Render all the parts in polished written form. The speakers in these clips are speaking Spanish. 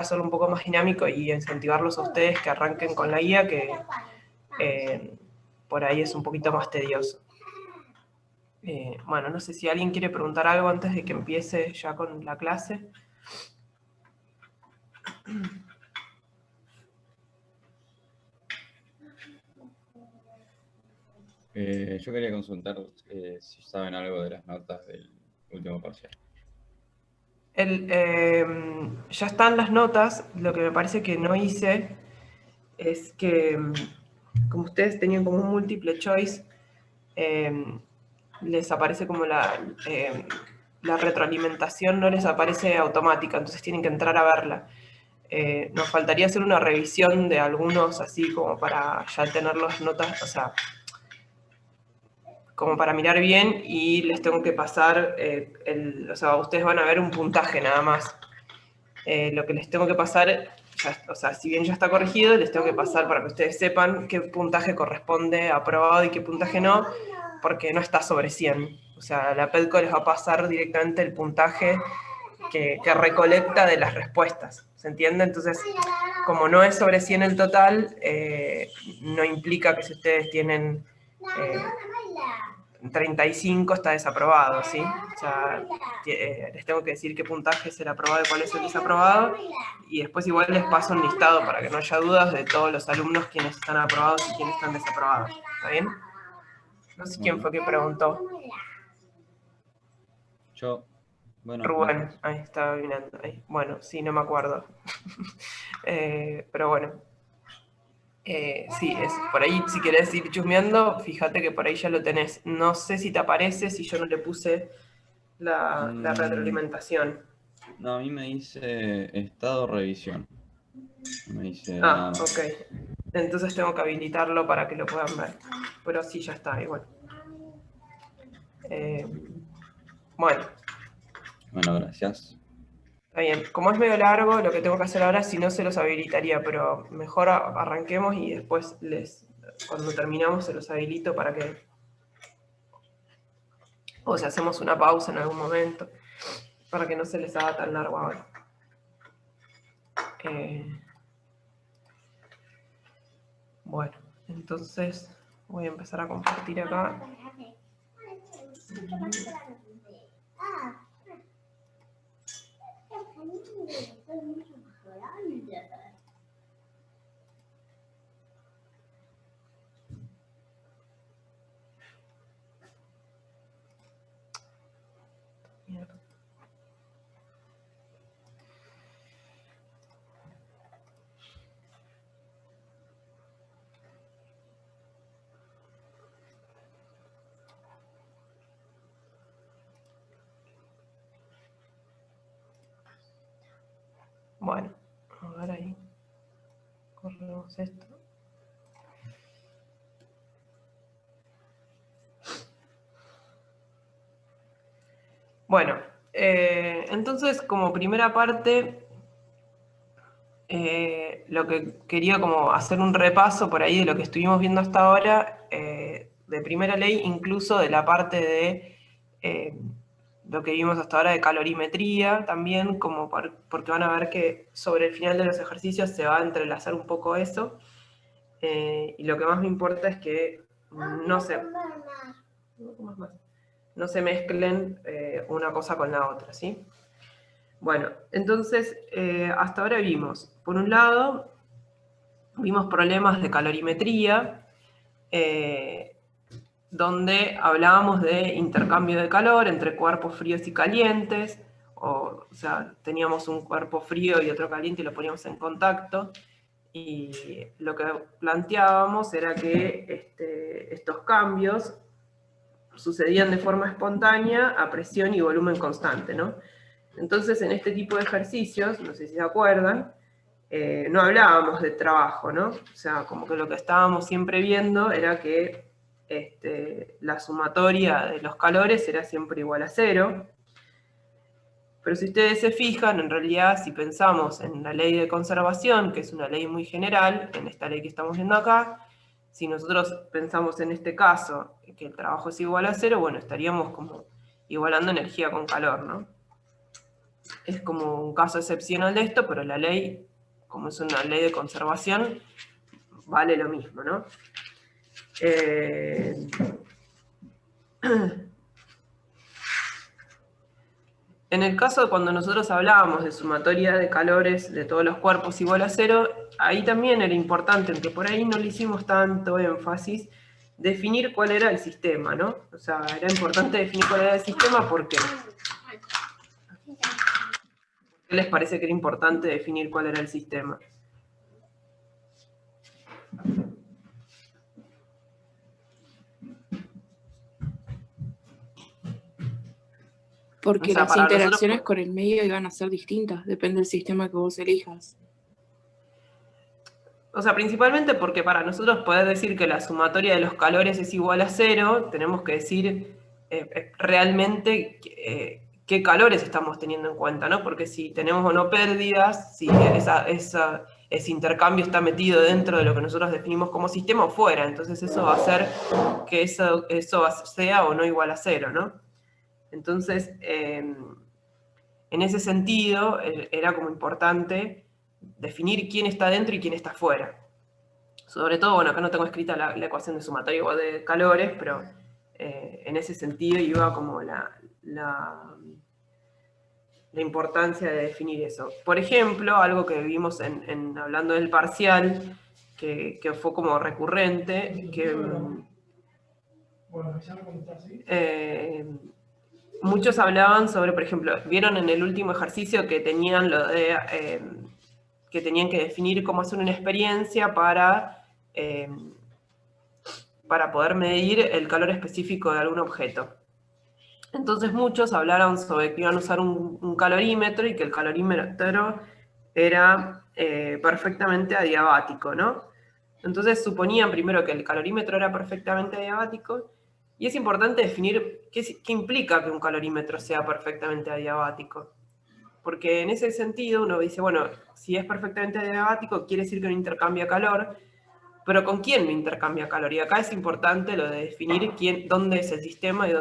hacerlo un poco más dinámico y incentivarlos a ustedes que arranquen con la guía, que por ahí es un poquito más tedioso. Bueno, no sé si alguien quiere preguntar algo antes de que empiece ya con la clase. Yo quería consultar si saben algo de las notas del último parcial. Ya están las notas. Lo que me parece que no hice es que, como ustedes tenían como un múltiple choice, les aparece como la retroalimentación no les aparece automática, entonces tienen que entrar a verla. Nos faltaría hacer una revisión de algunos así como para ya tener las notas, o sea, como para mirar bien, y les tengo que pasar, o sea, ustedes van a ver un puntaje nada más. Lo que les tengo que pasar, o sea, si bien ya está corregido, les tengo que pasar para que ustedes sepan qué puntaje corresponde a aprobado y qué puntaje no, porque no está sobre 100. O sea, la PEDCO les va a pasar directamente el puntaje que recolecta de las respuestas, ¿se entiende? Entonces, como no es sobre 100 el total, no implica que si ustedes tienen 35 está desaprobado, ¿sí? O sea, les tengo que decir qué puntaje es el aprobado y cuál es el desaprobado, y después igual les paso un listado para que no haya dudas de todos los alumnos quienes están aprobados y quienes están desaprobados, ¿está bien? No sé quién fue que preguntó. Yo, bueno, Rubén, gracias. ahí estaba mirando. Ahí. Bueno, sí, no me acuerdo. Pero bueno. Sí, es por ahí, si querés ir chusmeando, fíjate que por ahí ya lo tenés. No sé si te aparece si yo no le puse la retroalimentación. No, a mí me dice estado revisión. Me dice nada Ah, más. ok. Entonces tengo que habilitarlo para que lo puedan ver. Pero sí, ya está, igual. Bueno, Bueno, gracias. está bien. Como es medio largo, lo que tengo que hacer ahora, si no se los habilitaría, pero mejor arranquemos y después cuando terminamos se los habilito para que, o si hacemos una pausa en algún momento, para que no se les haga tan largo ahora. Bueno, entonces voy a empezar a compartir acá. Bueno, a ver ahí. Corremos esto. Bueno, entonces como primera parte, lo que quería como hacer un repaso por ahí de lo que estuvimos viendo hasta ahora, de primera ley, incluso de la parte de lo que vimos hasta ahora de calorimetría, también como porque van a ver que sobre el final de los ejercicios se va a entrelazar un poco eso, y lo que más me importa es que no se mezclen una cosa con la otra, ¿sí? Bueno, entonces, hasta ahora vimos, por un lado, vimos problemas de calorimetría, donde hablábamos de intercambio de calor entre cuerpos fríos y calientes, o sea, teníamos un cuerpo frío y otro caliente y lo poníamos en contacto, y lo que planteábamos era que estos cambios sucedían de forma espontánea a presión y volumen constante, ¿no? Entonces, en este tipo de ejercicios, no sé si se acuerdan, no hablábamos de trabajo, ¿no? O sea, como que lo que estábamos siempre viendo era que la sumatoria de los calores era siempre igual a 0. Pero si ustedes se fijan, en realidad, si pensamos en la ley de conservación, que es una ley muy general, en esta ley que estamos viendo acá, si nosotros pensamos en este caso que el trabajo es igual a 0, bueno, estaríamos como igualando energía con calor, ¿no? es como un caso excepcional de esto, pero la ley, como es una ley de conservación, vale lo mismo, ¿no? En el caso de cuando nosotros hablábamos de sumatoria de calores de todos los cuerpos igual a cero, ahí también era importante, aunque por ahí no le hicimos tanto énfasis, definir cuál era el sistema, ¿no? O sea, era importante definir cuál era el sistema porque... ¿Qué les parece que era importante definir cuál era el sistema? Porque O sea, las para interacciones nosotros, con el medio iban a ser distintas, depende del sistema que vos elijas. o sea, principalmente porque para nosotros poder decir que la sumatoria de los calores es igual a cero, tenemos que decir realmente qué calores estamos teniendo en cuenta, ¿no? Porque si tenemos o no pérdidas, si ese intercambio está metido dentro de lo que nosotros definimos como sistema o fuera, entonces eso va a hacer que eso sea o no igual a cero, ¿no? Entonces, en ese sentido, era como importante definir quién está dentro y quién está fuera. Sobre todo, bueno, acá no tengo escrita la ecuación de sumatoria o de calores, pero en ese sentido iba como la importancia de definir eso. Por ejemplo, algo que vimos hablando del parcial, que fue como recurrente, que muchos hablaban sobre, por ejemplo, vieron en el último ejercicio que tenían lo de que tenían que definir cómo hacer una experiencia para poder medir el calor específico de algún objeto. Entonces muchos hablaron sobre que iban a usar un calorímetro y que el calorímetro era perfectamente adiabático, ¿no? Entonces suponían primero que el calorímetro era perfectamente adiabático, y es importante definir qué implica que un calorímetro sea perfectamente adiabático. Porque en ese sentido uno dice, bueno, si es perfectamente adiabático, quiere decir que no intercambia calor, pero ¿con quién no intercambia calor? Y acá es importante lo de definir dónde es el sistema y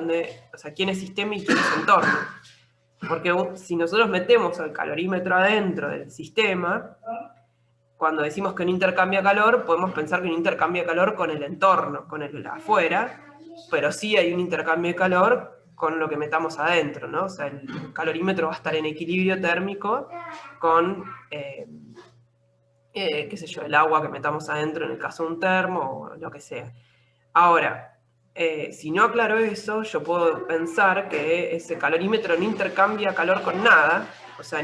quién es sistema y quién es entorno. Porque si nosotros metemos el calorímetro adentro del sistema, cuando decimos que no intercambia calor, podemos pensar que no intercambia calor con el entorno, con el afuera, pero sí hay un intercambio de calor con lo que metamos adentro, ¿no? O sea, el calorímetro va a estar en equilibrio térmico con, qué sé yo, el agua que metamos adentro en el caso de un termo o lo que sea. Ahora, si no aclaro eso, yo puedo pensar que ese calorímetro no intercambia calor con nada, o sea,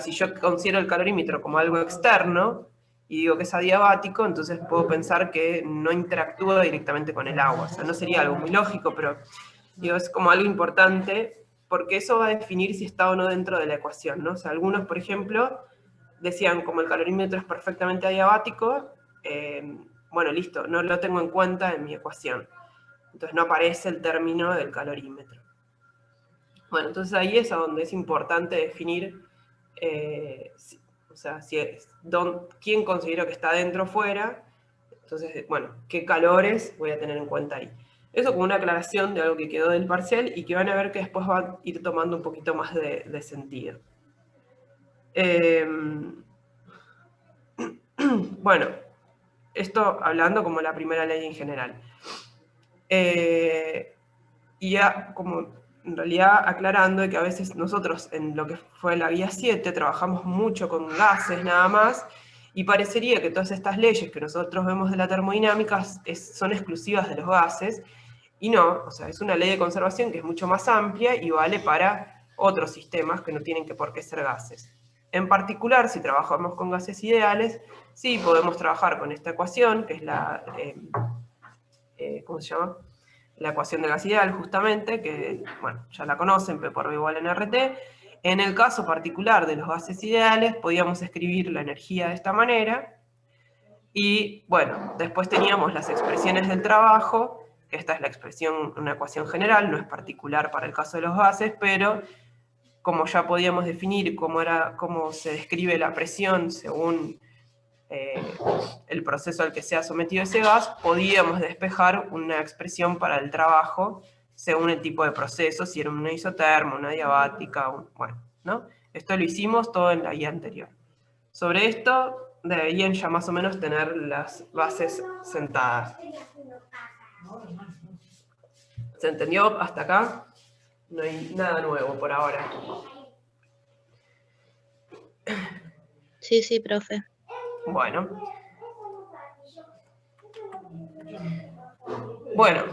si yo considero el calorímetro como algo externo y digo que es adiabático, entonces puedo pensar que no interactúa directamente con el agua. O sea, no sería algo muy lógico, pero digo, es como algo importante porque eso va a definir si está o no dentro de la ecuación, ¿no? O sea, algunos, por ejemplo, decían como el calorímetro es perfectamente adiabático, bueno, listo, no lo tengo en cuenta en mi ecuación. Entonces no aparece el término del calorímetro. Bueno, entonces ahí es a donde es importante definir, quién considero que está dentro o fuera. Entonces, bueno, qué calores voy a tener en cuenta ahí. Eso como una aclaración de algo que quedó del parcial y que van a ver que después va a ir tomando un poquito más de sentido. Bueno, esto hablando como la primera ley en general. Y ya como en realidad aclarando que a veces nosotros en lo que fue la guía 7 trabajamos mucho con gases nada más, y parecería que todas estas leyes que nosotros vemos de la termodinámica son exclusivas de los gases, y no, o sea, es una ley de conservación que es mucho más amplia y vale para otros sistemas que no tienen por qué ser gases. En particular, si trabajamos con gases ideales, sí podemos trabajar con esta ecuación, que es ¿cómo se llama? La ecuación de gas ideal, justamente, que, bueno, ya la conocen, P por B igual en RT. En el caso particular de los gases ideales, podíamos escribir la energía de esta manera, y, bueno, después teníamos las expresiones del trabajo, que esta es la expresión, una ecuación general, no es particular para el caso de los gases, pero como ya podíamos definir cómo se describe la presión según el proceso al que sea sometido ese gas, podíamos despejar una expresión para el trabajo según el tipo de proceso, si era una isotermo, una diabática, bueno, ¿no? Esto lo hicimos todo en la guía anterior. Sobre esto deberían ya más o menos tener las bases sentadas. ¿Se entendió hasta acá? No hay nada nuevo por ahora. Sí, sí, profe. Bueno. Bueno.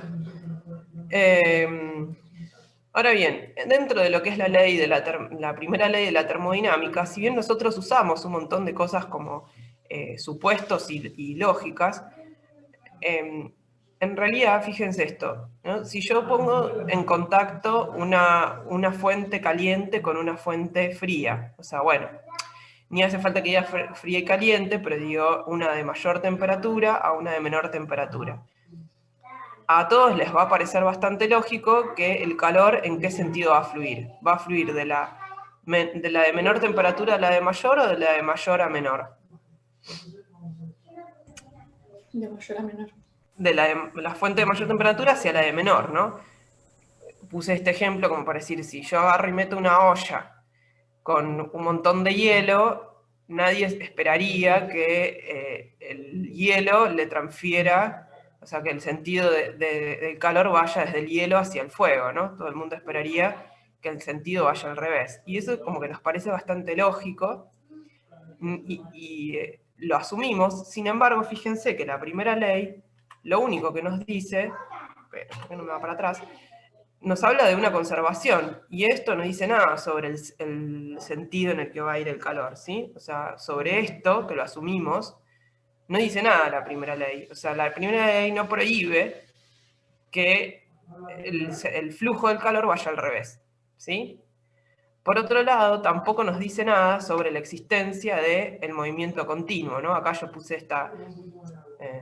Ahora bien, dentro de lo que es la ley de la primera ley de la termodinámica, si bien nosotros usamos un montón de cosas como supuestos y lógicas, en realidad, fíjense esto, ¿no? Si yo pongo en contacto una fuente caliente con una fuente fría, o sea, bueno, ni hace falta que diga fría y caliente, pero digo una de mayor temperatura a una de menor temperatura. A todos les va a parecer bastante lógico que el calor en qué sentido va a fluir. ¿Va a fluir de la de menor temperatura a la de mayor o de la de mayor a menor? De mayor a menor. De la fuente de mayor temperatura hacia la de menor, ¿no? Puse este ejemplo como para decir, si yo agarro y meto una olla con un montón de hielo, nadie esperaría que el hielo le transfiera, o sea, que el sentido del calor vaya desde el hielo hacia el fuego, ¿no? Todo el mundo esperaría que el sentido vaya al revés. Y eso como que nos parece bastante lógico y lo asumimos. Sin embargo, fíjense que la primera ley, lo único que nos dice, pero ¿por qué no me va para atrás? Nos habla de una conservación, y esto no dice nada sobre el sentido en el que va a ir el calor, ¿sí? O sea, sobre esto, que lo asumimos, no dice nada la primera ley. O sea, la primera ley no prohíbe que el flujo del calor vaya al revés, ¿sí? Por otro lado, tampoco nos dice nada sobre la existencia del movimiento continuo, ¿no? Acá yo puse esta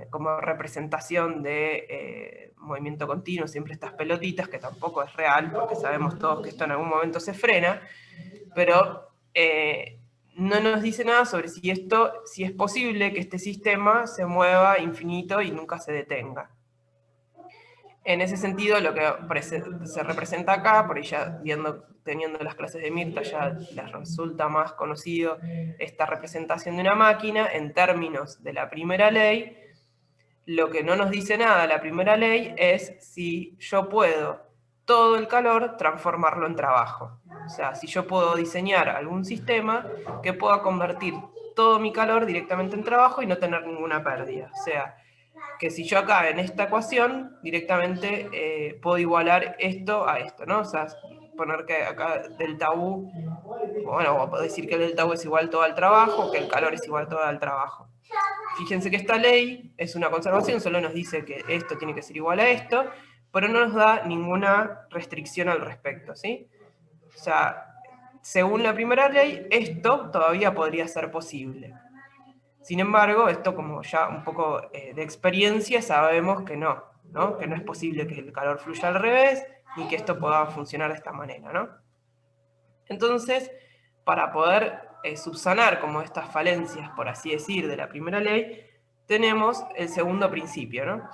como representación de movimiento continuo, siempre estas pelotitas, que tampoco es real, porque sabemos todos que esto en algún momento se frena, pero no nos dice nada sobre si es posible que este sistema se mueva infinito y nunca se detenga. En ese sentido, lo que se representa acá, por ahí ya teniendo las clases de Mirta, ya les resulta más conocido esta representación de una máquina en términos de la primera ley. Lo que no nos dice nada la primera ley es si yo puedo todo el calor transformarlo en trabajo. O sea, si yo puedo diseñar algún sistema que pueda convertir todo mi calor directamente en trabajo y no tener ninguna pérdida. O sea, que si yo acá en esta ecuación directamente puedo igualar esto a esto, ¿no? O sea, poner que acá delta U, bueno, puedo decir que el delta U es igual todo al trabajo, que el calor es igual todo al trabajo. Fíjense que esta ley es una conservación, solo nos dice que esto tiene que ser igual a esto, pero no nos da ninguna restricción al respecto, ¿sí? O sea, según la primera ley, esto todavía podría ser posible. Sin embargo, esto como ya un poco de experiencia sabemos que no, ¿no? Que no es posible que el calor fluya al revés, ni que esto pueda funcionar de esta manera, ¿no? Entonces, para poder subsanar como estas falencias, por así decir, de la primera ley, tenemos el segundo principio, ¿no?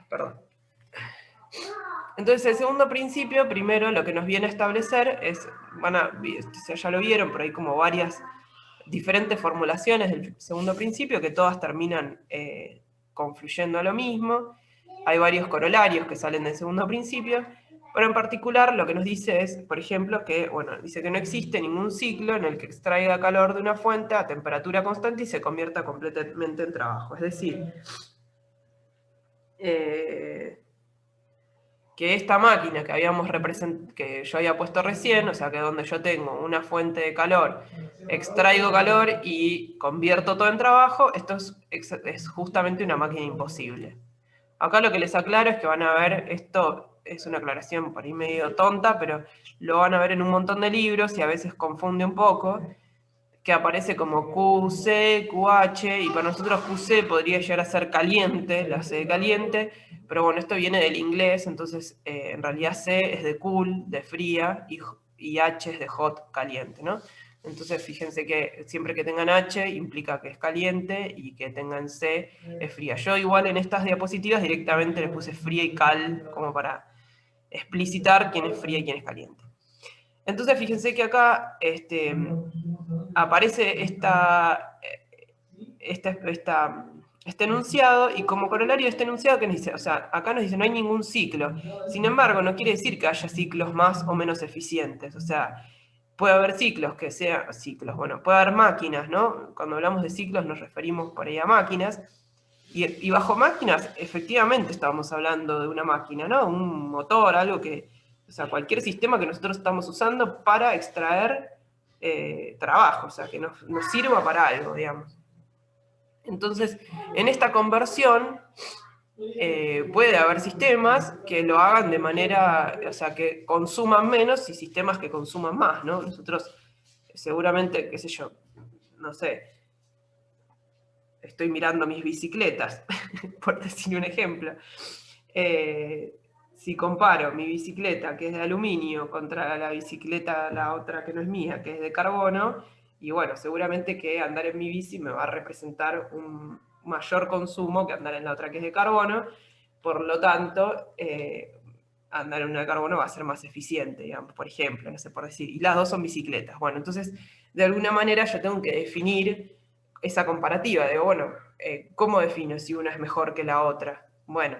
Perdón. Entonces, el segundo principio, primero lo que nos viene a establecer es, ya lo vieron, pero hay como varias diferentes formulaciones del segundo principio que todas terminan confluyendo a lo mismo. Hay varios corolarios que salen del segundo principio, pero en particular lo que nos dice es, por ejemplo, que, bueno, dice que no existe ningún ciclo en el que extraiga calor de una fuente a temperatura constante y se convierta completamente en trabajo. Es decir, que esta máquina que yo había puesto recién, o sea que donde yo tengo una fuente de calor, extraigo calor y convierto todo en trabajo, esto es justamente una máquina imposible. Acá lo que les aclaro es que van a ver, esto es una aclaración por ahí medio tonta, pero lo van a ver en un montón de libros y a veces confunde un poco, que aparece como QC, QH, y para nosotros QC podría llegar a ser caliente, la C de caliente, pero bueno, esto viene del inglés, entonces en realidad C es de cool, de fría, y H es de hot, caliente, ¿no? Entonces fíjense que siempre que tengan H implica que es caliente y que tengan C es fría. Yo igual en estas diapositivas directamente les puse fría y cal como para explicitar quién es fría y quién es caliente. Entonces fíjense que acá aparece este enunciado, y como corolario de este enunciado, ¿qué nos dice? O sea, acá nos dice no hay ningún ciclo. Sin embargo, no quiere decir que haya ciclos más o menos eficientes. O sea, puede haber ciclos que sean ciclos, bueno, puede haber máquinas, ¿no? Cuando hablamos de ciclos nos referimos por ahí a máquinas, y bajo máquinas, efectivamente estamos hablando de una máquina, ¿no? Un motor, algo que, o sea, cualquier sistema que nosotros estamos usando para extraer trabajo, o sea, que nos sirva para algo, digamos. Entonces, en esta conversión, puede haber sistemas que lo hagan de manera, o sea, que consuman menos y sistemas que consuman más, ¿no? Nosotros seguramente, qué sé yo, no sé, estoy mirando mis bicicletas, por decir un ejemplo. Si comparo mi bicicleta, que es de aluminio, contra la bicicleta, la otra que no es mía, que es de carbono, y bueno, seguramente que andar en mi bici me va a representar un mayor consumo que andar en la otra que es de carbono, por lo tanto, andar en una de carbono va a ser más eficiente, digamos, por ejemplo, no sé por decir, y las dos son bicicletas. Bueno, entonces, de alguna manera yo tengo que definir esa comparativa, digo, bueno, ¿cómo defino si una es mejor que la otra? Bueno,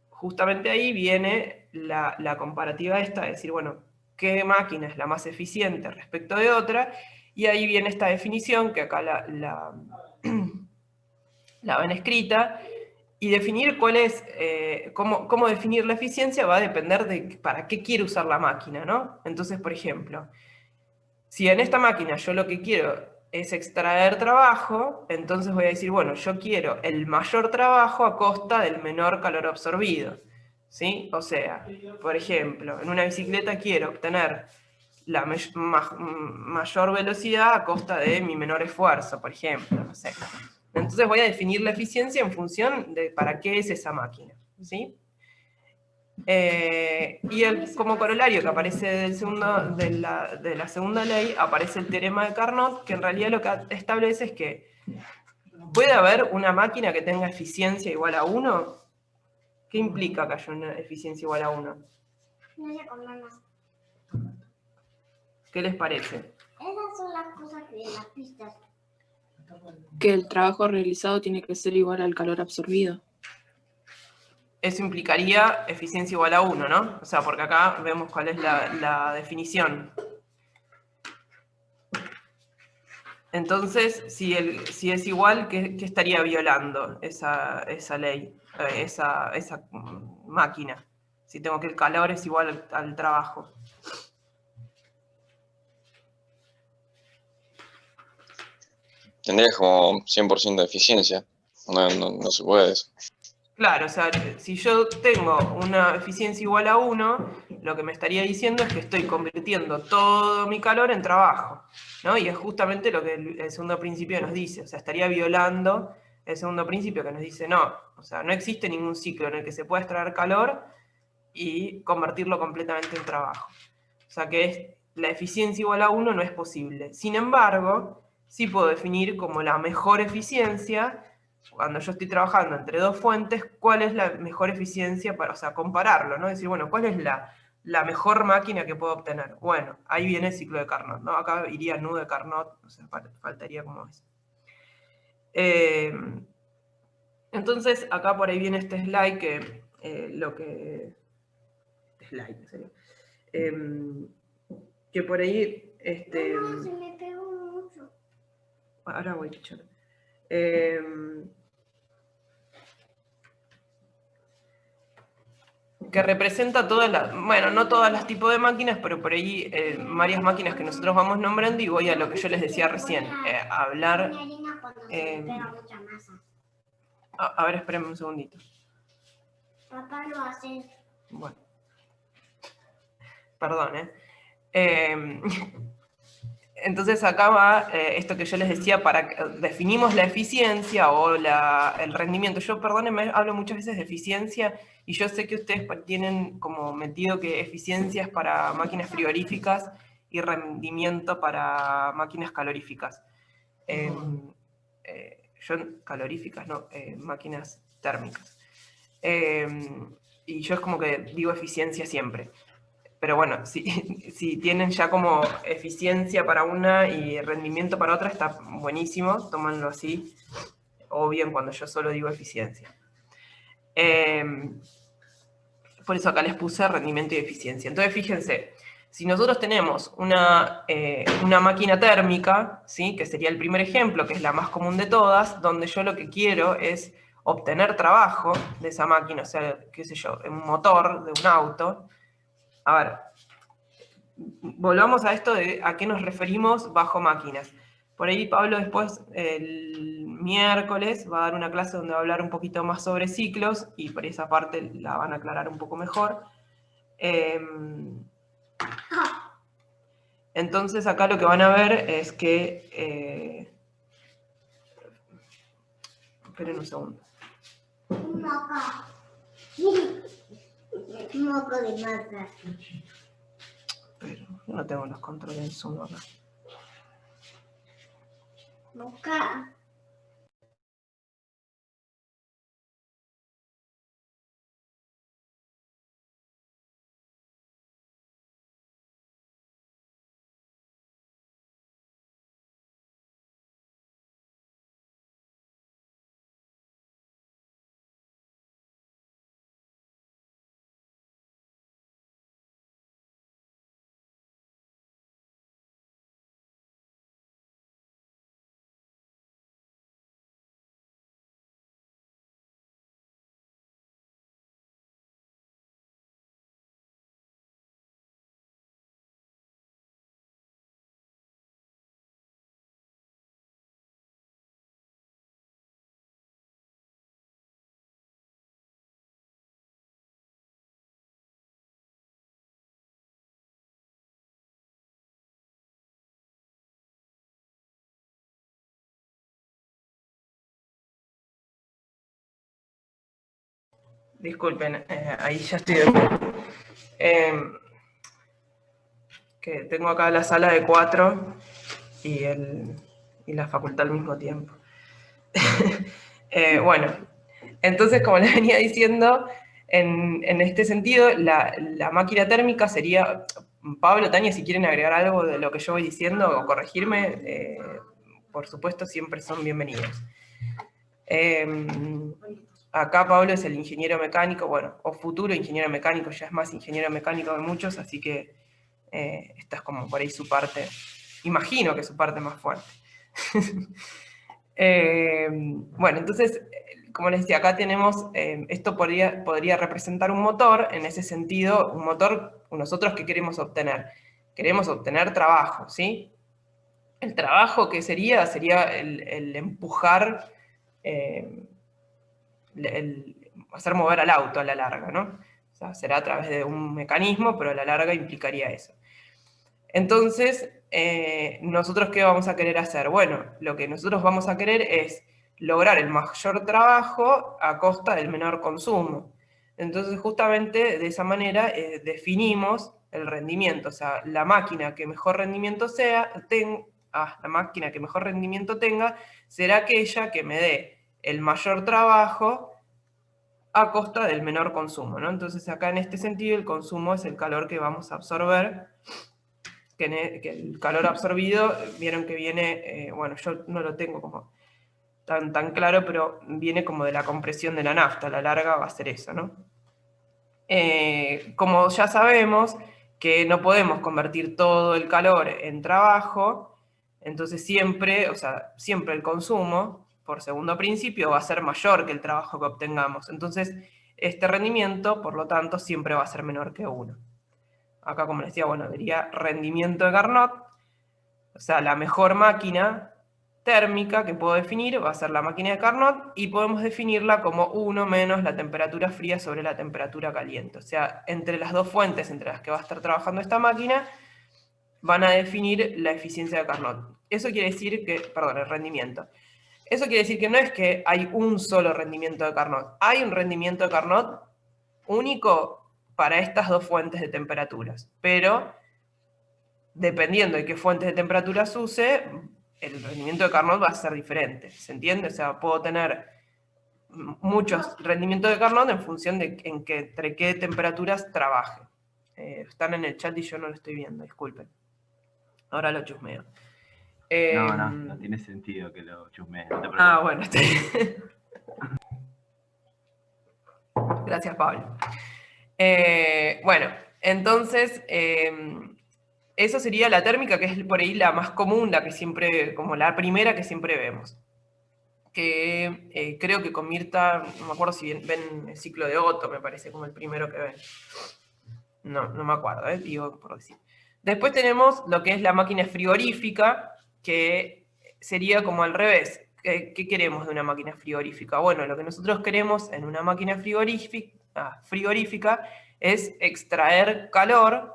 justamente ahí viene la comparativa esta, de decir, bueno, ¿qué máquina es la más eficiente respecto de otra? Y ahí viene esta definición, que acá la ven escrita, y definir cuál es, cómo definir la eficiencia va a depender de para qué quiero usar la máquina, ¿no? Entonces, por ejemplo, si en esta máquina yo lo que quiero es extraer trabajo, entonces voy a decir, bueno, yo quiero el mayor trabajo a costa del menor calor absorbido, ¿sí? O sea, por ejemplo, en una bicicleta quiero obtener la mayor velocidad a costa de mi menor esfuerzo, por ejemplo, no sé. Entonces voy a definir la eficiencia en función de para qué es esa máquina, ¿sí? Y como corolario que aparece de la segunda ley, aparece el teorema de Carnot, que en realidad lo que establece es que puede haber una máquina que tenga eficiencia igual a 1. ¿Qué implica que haya una eficiencia igual a 1? No sé cómo no. ¿Qué les parece? Esas son las cosas que de las pistas. Que el trabajo realizado tiene que ser igual al calor absorbido. Eso implicaría eficiencia igual a 1, ¿no? O sea, porque acá vemos cuál es la definición. Entonces, si es igual, ¿qué estaría violando esa ley, esa máquina? Si tengo que el calor es igual al trabajo. Tendrías como 100% de eficiencia. No se puede eso. Claro, o sea, si yo tengo una eficiencia igual a 1, lo que me estaría diciendo es que estoy convirtiendo todo mi calor en trabajo, ¿no? Y es justamente lo que el segundo principio nos dice, o sea, estaría violando el segundo principio que nos dice, no, o sea, no existe ningún ciclo en el que se pueda extraer calor y convertirlo completamente en trabajo. O sea, que la eficiencia igual a 1 no es posible. Sin embargo, sí puedo definir como la mejor eficiencia, cuando yo estoy trabajando entre dos fuentes, cuál es la mejor eficiencia para, o sea, compararlo, ¿no? Decir, bueno, ¿cuál es la mejor máquina que puedo obtener? Bueno, ahí viene el ciclo de Carnot, ¿no? Acá iría nu de Carnot, o sea, faltaría como eso. Entonces, acá por ahí viene este slide que lo que... Slide, ¿en serio? Que por ahí... No, se me pegó mucho. Ahora voy, chichón. Que representa todas las, bueno, no todas las tipos de máquinas, pero por ahí varias máquinas que nosotros vamos nombrando, y voy a lo que yo les decía recién, hablar... a ver, espérenme un segundito. Papá lo hace. Bueno. Perdón, entonces acá va esto que yo les decía, definimos la eficiencia o el rendimiento. Yo, perdónenme, hablo muchas veces de eficiencia y yo sé que ustedes tienen como metido que eficiencia es para máquinas frigoríficas y rendimiento para máquinas caloríficas. Caloríficas, no, máquinas térmicas. y yo es como que digo eficiencia siempre. Pero bueno, si tienen ya como eficiencia para una y rendimiento para otra, está buenísimo, tómanlo así, o bien cuando yo solo digo eficiencia. Por eso acá les puse rendimiento y eficiencia. Entonces fíjense, si nosotros tenemos una máquina térmica, ¿sí? Que sería el primer ejemplo, que es la más común de todas, donde yo lo que quiero es obtener trabajo de esa máquina, o sea, qué sé yo, un motor de un auto. A ver, volvamos a esto de a qué nos referimos bajo máquinas. Por ahí Pablo después, el miércoles, va a dar una clase donde va a hablar un poquito más sobre ciclos, y por esa parte la van a aclarar un poco mejor. Entonces acá lo que van a ver es que... esperen un segundo. Un moco de masa. Pero no tengo los controles en Zoom acá. Moca. Disculpen, ahí ya estoy de nuevo. Que tengo acá la sala de 4 y la facultad al mismo tiempo. Bueno, entonces, como les venía diciendo, en este sentido, la máquina térmica sería... Pablo, Tania, si quieren agregar algo de lo que yo voy diciendo o corregirme, por supuesto, siempre son bienvenidos. Acá Pablo es el ingeniero mecánico, bueno, o futuro ingeniero mecánico, ya es más ingeniero mecánico de muchos, así que esta es como por ahí su parte, imagino que su parte más fuerte. Bueno, entonces, como les decía, acá tenemos, esto podría representar un motor, en ese sentido, un motor, nosotros ¿qué queremos obtener? Queremos obtener trabajo, ¿sí? El trabajo que sería el empujar, hacer mover al auto a la larga, ¿no? O sea, será a través de un mecanismo, pero a la larga implicaría eso. Entonces, ¿nosotros qué vamos a querer hacer? Bueno, lo que nosotros vamos a querer es lograr el mayor trabajo a costa del menor consumo. Entonces, justamente de esa manera definimos el rendimiento. O sea, la máquina que mejor rendimiento tenga será aquella que me dé el mayor trabajo a costa del menor consumo, ¿no? Entonces, acá en este sentido, el consumo es el calor que vamos a absorber. Que el calor absorbido, vieron que viene, bueno, yo no lo tengo como tan claro, pero viene como de la compresión de la nafta, a la larga va a ser eso, ¿no? Como ya sabemos que no podemos convertir todo el calor en trabajo, entonces siempre, o sea, siempre el consumo, por segundo principio, va a ser mayor que el trabajo que obtengamos. Entonces, este rendimiento, por lo tanto, siempre va a ser menor que 1. Acá, como les decía, bueno, diría rendimiento de Carnot, o sea, la mejor máquina térmica que puedo definir va a ser la máquina de Carnot, y podemos definirla como 1 menos la temperatura fría sobre la temperatura caliente. O sea, entre las dos fuentes entre las que va a estar trabajando esta máquina, van a definir la eficiencia de Carnot. Eso quiere decir que, perdón, el rendimiento. Eso quiere decir que no es que hay un solo rendimiento de Carnot. Hay un rendimiento de Carnot único para estas dos fuentes de temperaturas, pero dependiendo de qué fuentes de temperaturas use, el rendimiento de Carnot va a ser diferente, ¿se entiende? O sea, puedo tener muchos rendimientos de Carnot en función de entre qué temperaturas trabaje. Están en el chat y yo no lo estoy viendo, disculpen. Ahora lo chusmeo. No tiene sentido que lo chusmees, no te preocupes. Bueno, está bien. Gracias, Pablo. Bueno, entonces, eso sería la térmica, que es por ahí la más común, la que siempre, como la primera que siempre vemos. Que creo que con Mirta, no me acuerdo si ven el ciclo de Otto, me parece como el primero que ven. No me acuerdo, digo por decir. Después tenemos lo que es la máquina frigorífica, que sería como al revés. ¿Qué queremos de una máquina frigorífica? Bueno, lo que nosotros queremos en una máquina frigorífica es extraer calor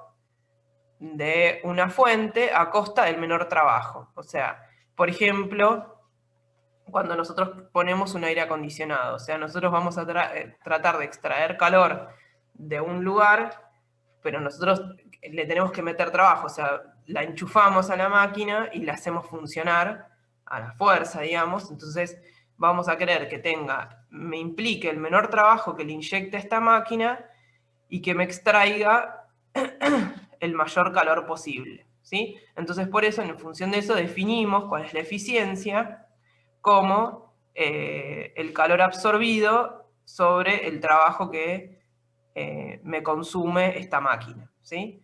de una fuente a costa del menor trabajo. O sea, por ejemplo, cuando nosotros ponemos un aire acondicionado, o sea, nosotros vamos a tratar de extraer calor de un lugar, pero nosotros le tenemos que meter trabajo, o sea, la enchufamos a la máquina y la hacemos funcionar a la fuerza, digamos. Entonces vamos a querer que me implique el menor trabajo que le inyecte a esta máquina y que me extraiga el mayor calor posible, ¿sí? Entonces por eso, en función de eso, definimos cuál es la eficiencia como el calor absorbido sobre el trabajo que me consume esta máquina, ¿sí?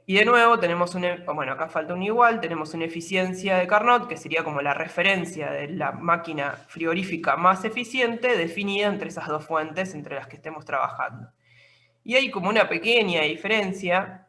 Y de nuevo tenemos bueno, acá falta un igual, tenemos una eficiencia de Carnot, que sería como la referencia de la máquina frigorífica más eficiente, definida entre esas dos fuentes entre las que estemos trabajando. Y hay como una pequeña diferencia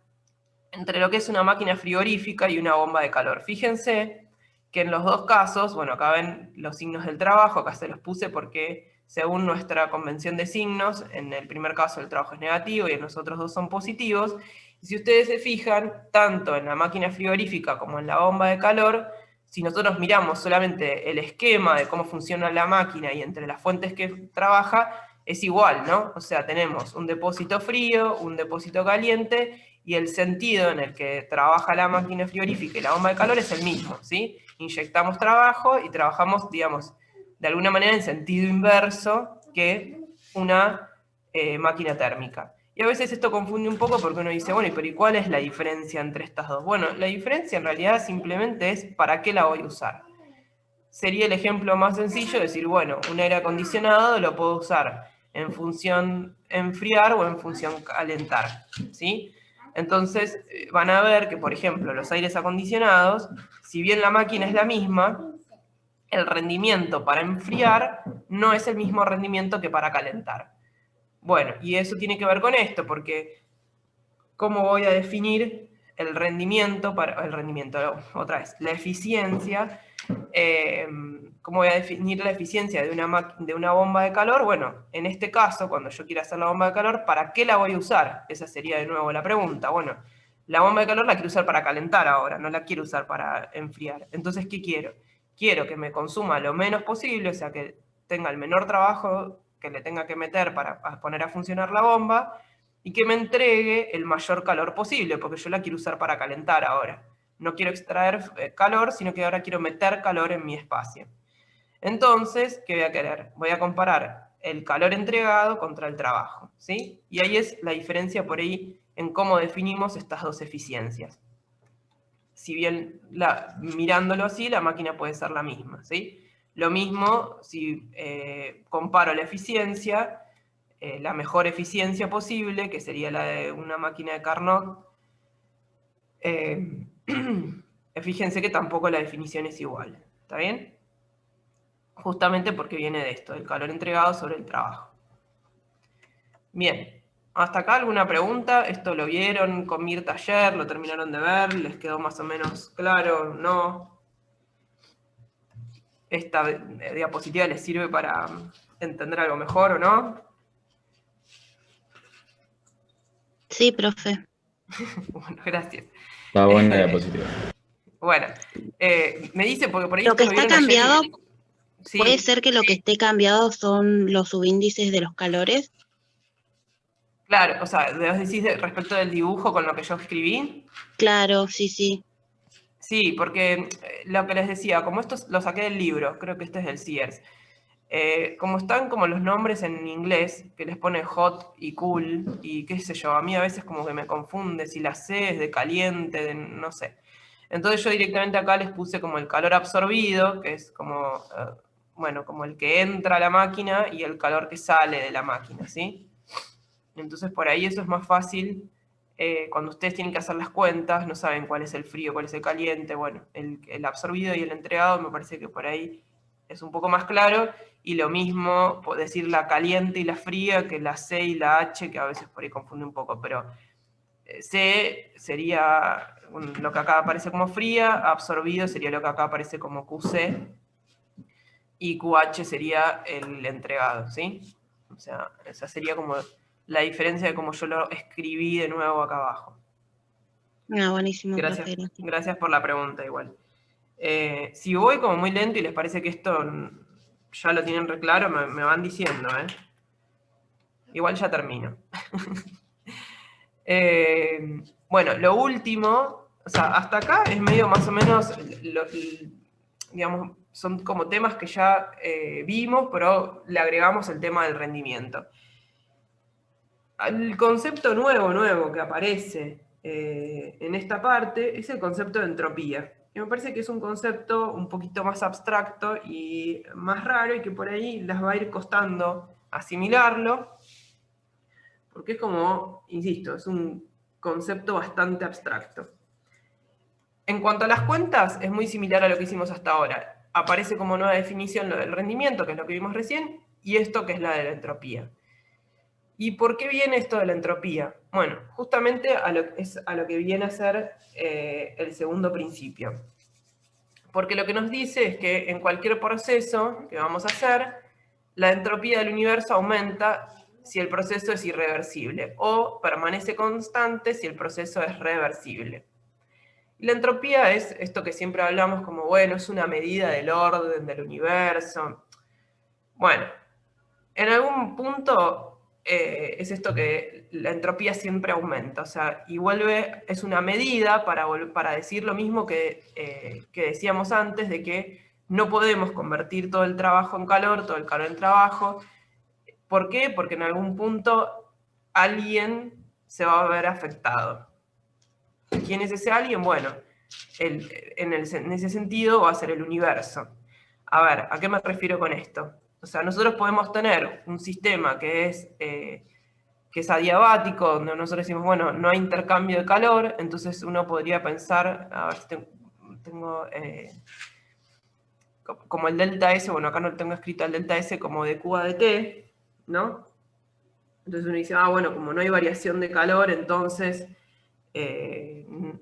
entre lo que es una máquina frigorífica y una bomba de calor. Fíjense que en los dos casos, bueno, acá ven los signos del trabajo, acá se los puse porque según nuestra convención de signos, en el primer caso el trabajo es negativo y en los otros dos son positivos. Y si ustedes se fijan, tanto en la máquina frigorífica como en la bomba de calor, si nosotros miramos solamente el esquema de cómo funciona la máquina y entre las fuentes que trabaja, es igual, ¿no? O sea, tenemos un depósito frío, un depósito caliente, y el sentido en el que trabaja la máquina frigorífica y la bomba de calor es el mismo, ¿sí? Inyectamos trabajo y trabajamos, digamos, de alguna manera en sentido inverso que una máquina térmica. Y a veces esto confunde un poco porque uno dice, bueno, pero ¿y cuál es la diferencia entre estas dos? Bueno, la diferencia en realidad simplemente es ¿para qué la voy a usar? Sería el ejemplo más sencillo, decir, bueno, un aire acondicionado lo puedo usar en función enfriar o en función calentar, ¿sí? Entonces van a ver que, por ejemplo, los aires acondicionados, si bien la máquina es la misma, el rendimiento para enfriar no es el mismo rendimiento que para calentar. Bueno, y eso tiene que ver con esto, porque ¿cómo voy a definir el rendimiento, otra vez, la eficiencia? ¿Cómo voy a definir la eficiencia de una bomba de calor? Bueno, en este caso, cuando yo quiera hacer la bomba de calor, ¿para qué la voy a usar? Esa sería de nuevo la pregunta. Bueno, la bomba de calor la quiero usar para calentar ahora, no la quiero usar para enfriar. Entonces, ¿qué quiero? Quiero que me consuma lo menos posible, o sea, que tenga el menor trabajo que le tenga que meter para poner a funcionar la bomba, y que me entregue el mayor calor posible, porque yo la quiero usar para calentar ahora. No quiero extraer calor, sino que ahora quiero meter calor en mi espacio. Entonces, ¿qué voy a querer? Voy a comparar el calor entregado contra el trabajo, ¿sí? Y ahí es la diferencia por ahí en cómo definimos estas dos eficiencias. Si bien mirándolo así, la máquina puede ser la misma, ¿sí? Lo mismo si comparo la eficiencia, la mejor eficiencia posible, que sería la de una máquina de Carnot. Fíjense que tampoco la definición es igual, ¿está bien? Justamente porque viene de esto, del calor entregado sobre el trabajo. Bien, ¿hasta acá alguna pregunta? ¿Esto lo vieron con Mirta ayer? ¿Lo terminaron de ver? ¿Les quedó más o menos claro? ¿No? ¿Esta diapositiva les sirve para entender algo mejor o no? Sí, profe. Bueno, gracias. Está buena la diapositiva. Bueno, me dice, porque por ahí Lo que esto está vieron ayer cambiado, sí, puede ser que lo que esté cambiado son los subíndices de los calores. claro, o sea, ¿vos decís respecto del dibujo con lo que yo escribí? Claro, sí, sí. Sí, porque lo que les decía, como esto lo saqué del libro, creo que este es del Sears, como están como los nombres en inglés, que les pone hot y cool, y qué sé yo, a mí a veces como que me confunde si la C es de caliente, no sé. Entonces yo directamente acá les puse como el calor absorbido, que es como, bueno, como el que entra a la máquina y el calor que sale de la máquina, ¿sí? Entonces por ahí eso es más fácil. Cuando ustedes tienen que hacer las cuentas, no saben cuál es el frío, cuál es el caliente, bueno, el absorbido y el entregado me parece que por ahí es un poco más claro, y lo mismo decir la caliente y la fría que la C y la H, que a veces por ahí confunde un poco, pero C sería lo que acá aparece como fría, absorbido sería lo que acá aparece como QC, y QH sería el entregado, ¿sí? O sea, esa sería como la diferencia de cómo yo lo escribí de nuevo acá abajo. Ah, buenísimo, Gracias, profe. Gracias. gracias por la pregunta igual. Si voy como muy lento y les parece que esto ya lo tienen re claro, me van diciendo, ¿eh? Igual ya termino. Bueno, lo último, o sea, hasta acá es medio más o menos, digamos, son como temas que ya vimos, pero le agregamos el tema del rendimiento. El concepto nuevo que aparece en esta parte es el concepto de entropía. Y me parece que es un concepto un poquito más abstracto y más raro, y que por ahí les va a ir costando asimilarlo, porque es como, insisto, es un concepto bastante abstracto. En cuanto a las cuentas, es muy similar a lo que hicimos hasta ahora. Aparece como nueva definición lo del rendimiento, que es lo que vimos recién, y esto que es la de la entropía. ¿Y por qué viene esto de la entropía? Bueno, justamente es a lo que viene a ser el segundo principio. Porque lo que nos dice es que en cualquier proceso que vamos a hacer, la entropía del universo aumenta si el proceso es irreversible, o permanece constante si el proceso es reversible. Y la entropía es esto que siempre hablamos como, bueno, es una medida del orden del universo. Bueno, en algún punto es esto que la entropía siempre aumenta, o sea, y es una medida para decir lo mismo que decíamos antes, de que no podemos convertir todo el trabajo en calor, todo el calor en trabajo. ¿Por qué? Porque en algún punto alguien se va a ver afectado. ¿Quién es ese alguien? Bueno, en ese sentido va a ser el universo. A ver, ¿a qué me refiero con esto? O sea, nosotros podemos tener un sistema que es adiabático, donde nosotros decimos, bueno, no hay intercambio de calor, entonces uno podría pensar, a ver si tengo como el delta S, bueno, acá no tengo escrito el delta S como de Q a de T, ¿no? Entonces uno dice, bueno, como no hay variación de calor, entonces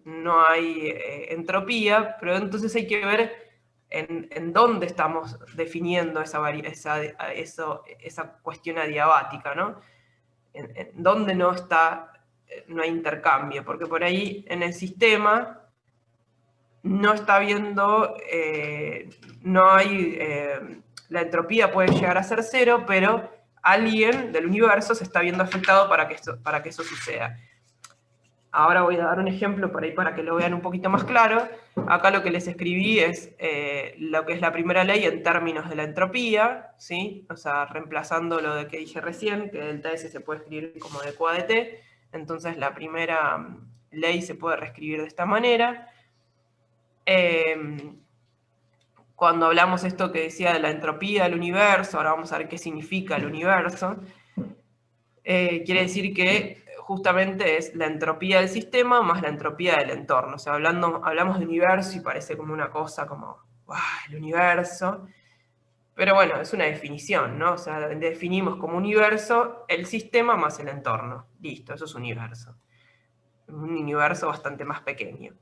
no hay entropía, pero entonces hay que ver en dónde estamos definiendo esa cuestión adiabática, ¿no? En dónde no hay intercambio, porque por ahí en el sistema no está viendo, no hay, la entropía puede llegar a ser cero, pero alguien del universo se está viendo afectado para que eso suceda. Ahora voy a dar un ejemplo por ahí para que lo vean un poquito más claro. Acá lo que les escribí es lo que es la primera ley en términos de la entropía, ¿sí? O sea, reemplazando lo de que dije recién, que delta S se puede escribir como de Q a de T. Entonces la primera ley se puede reescribir de esta manera. Cuando hablamos esto que decía de la entropía del universo, ahora vamos a ver qué significa el universo. Quiere decir que justamente es la entropía del sistema más la entropía del entorno. O sea, hablamos de universo y parece como una cosa como, ¡guau!, el universo. Pero bueno, es una definición, ¿no? O sea, definimos como universo el sistema más el entorno. Listo, eso es universo. Un universo bastante más pequeño.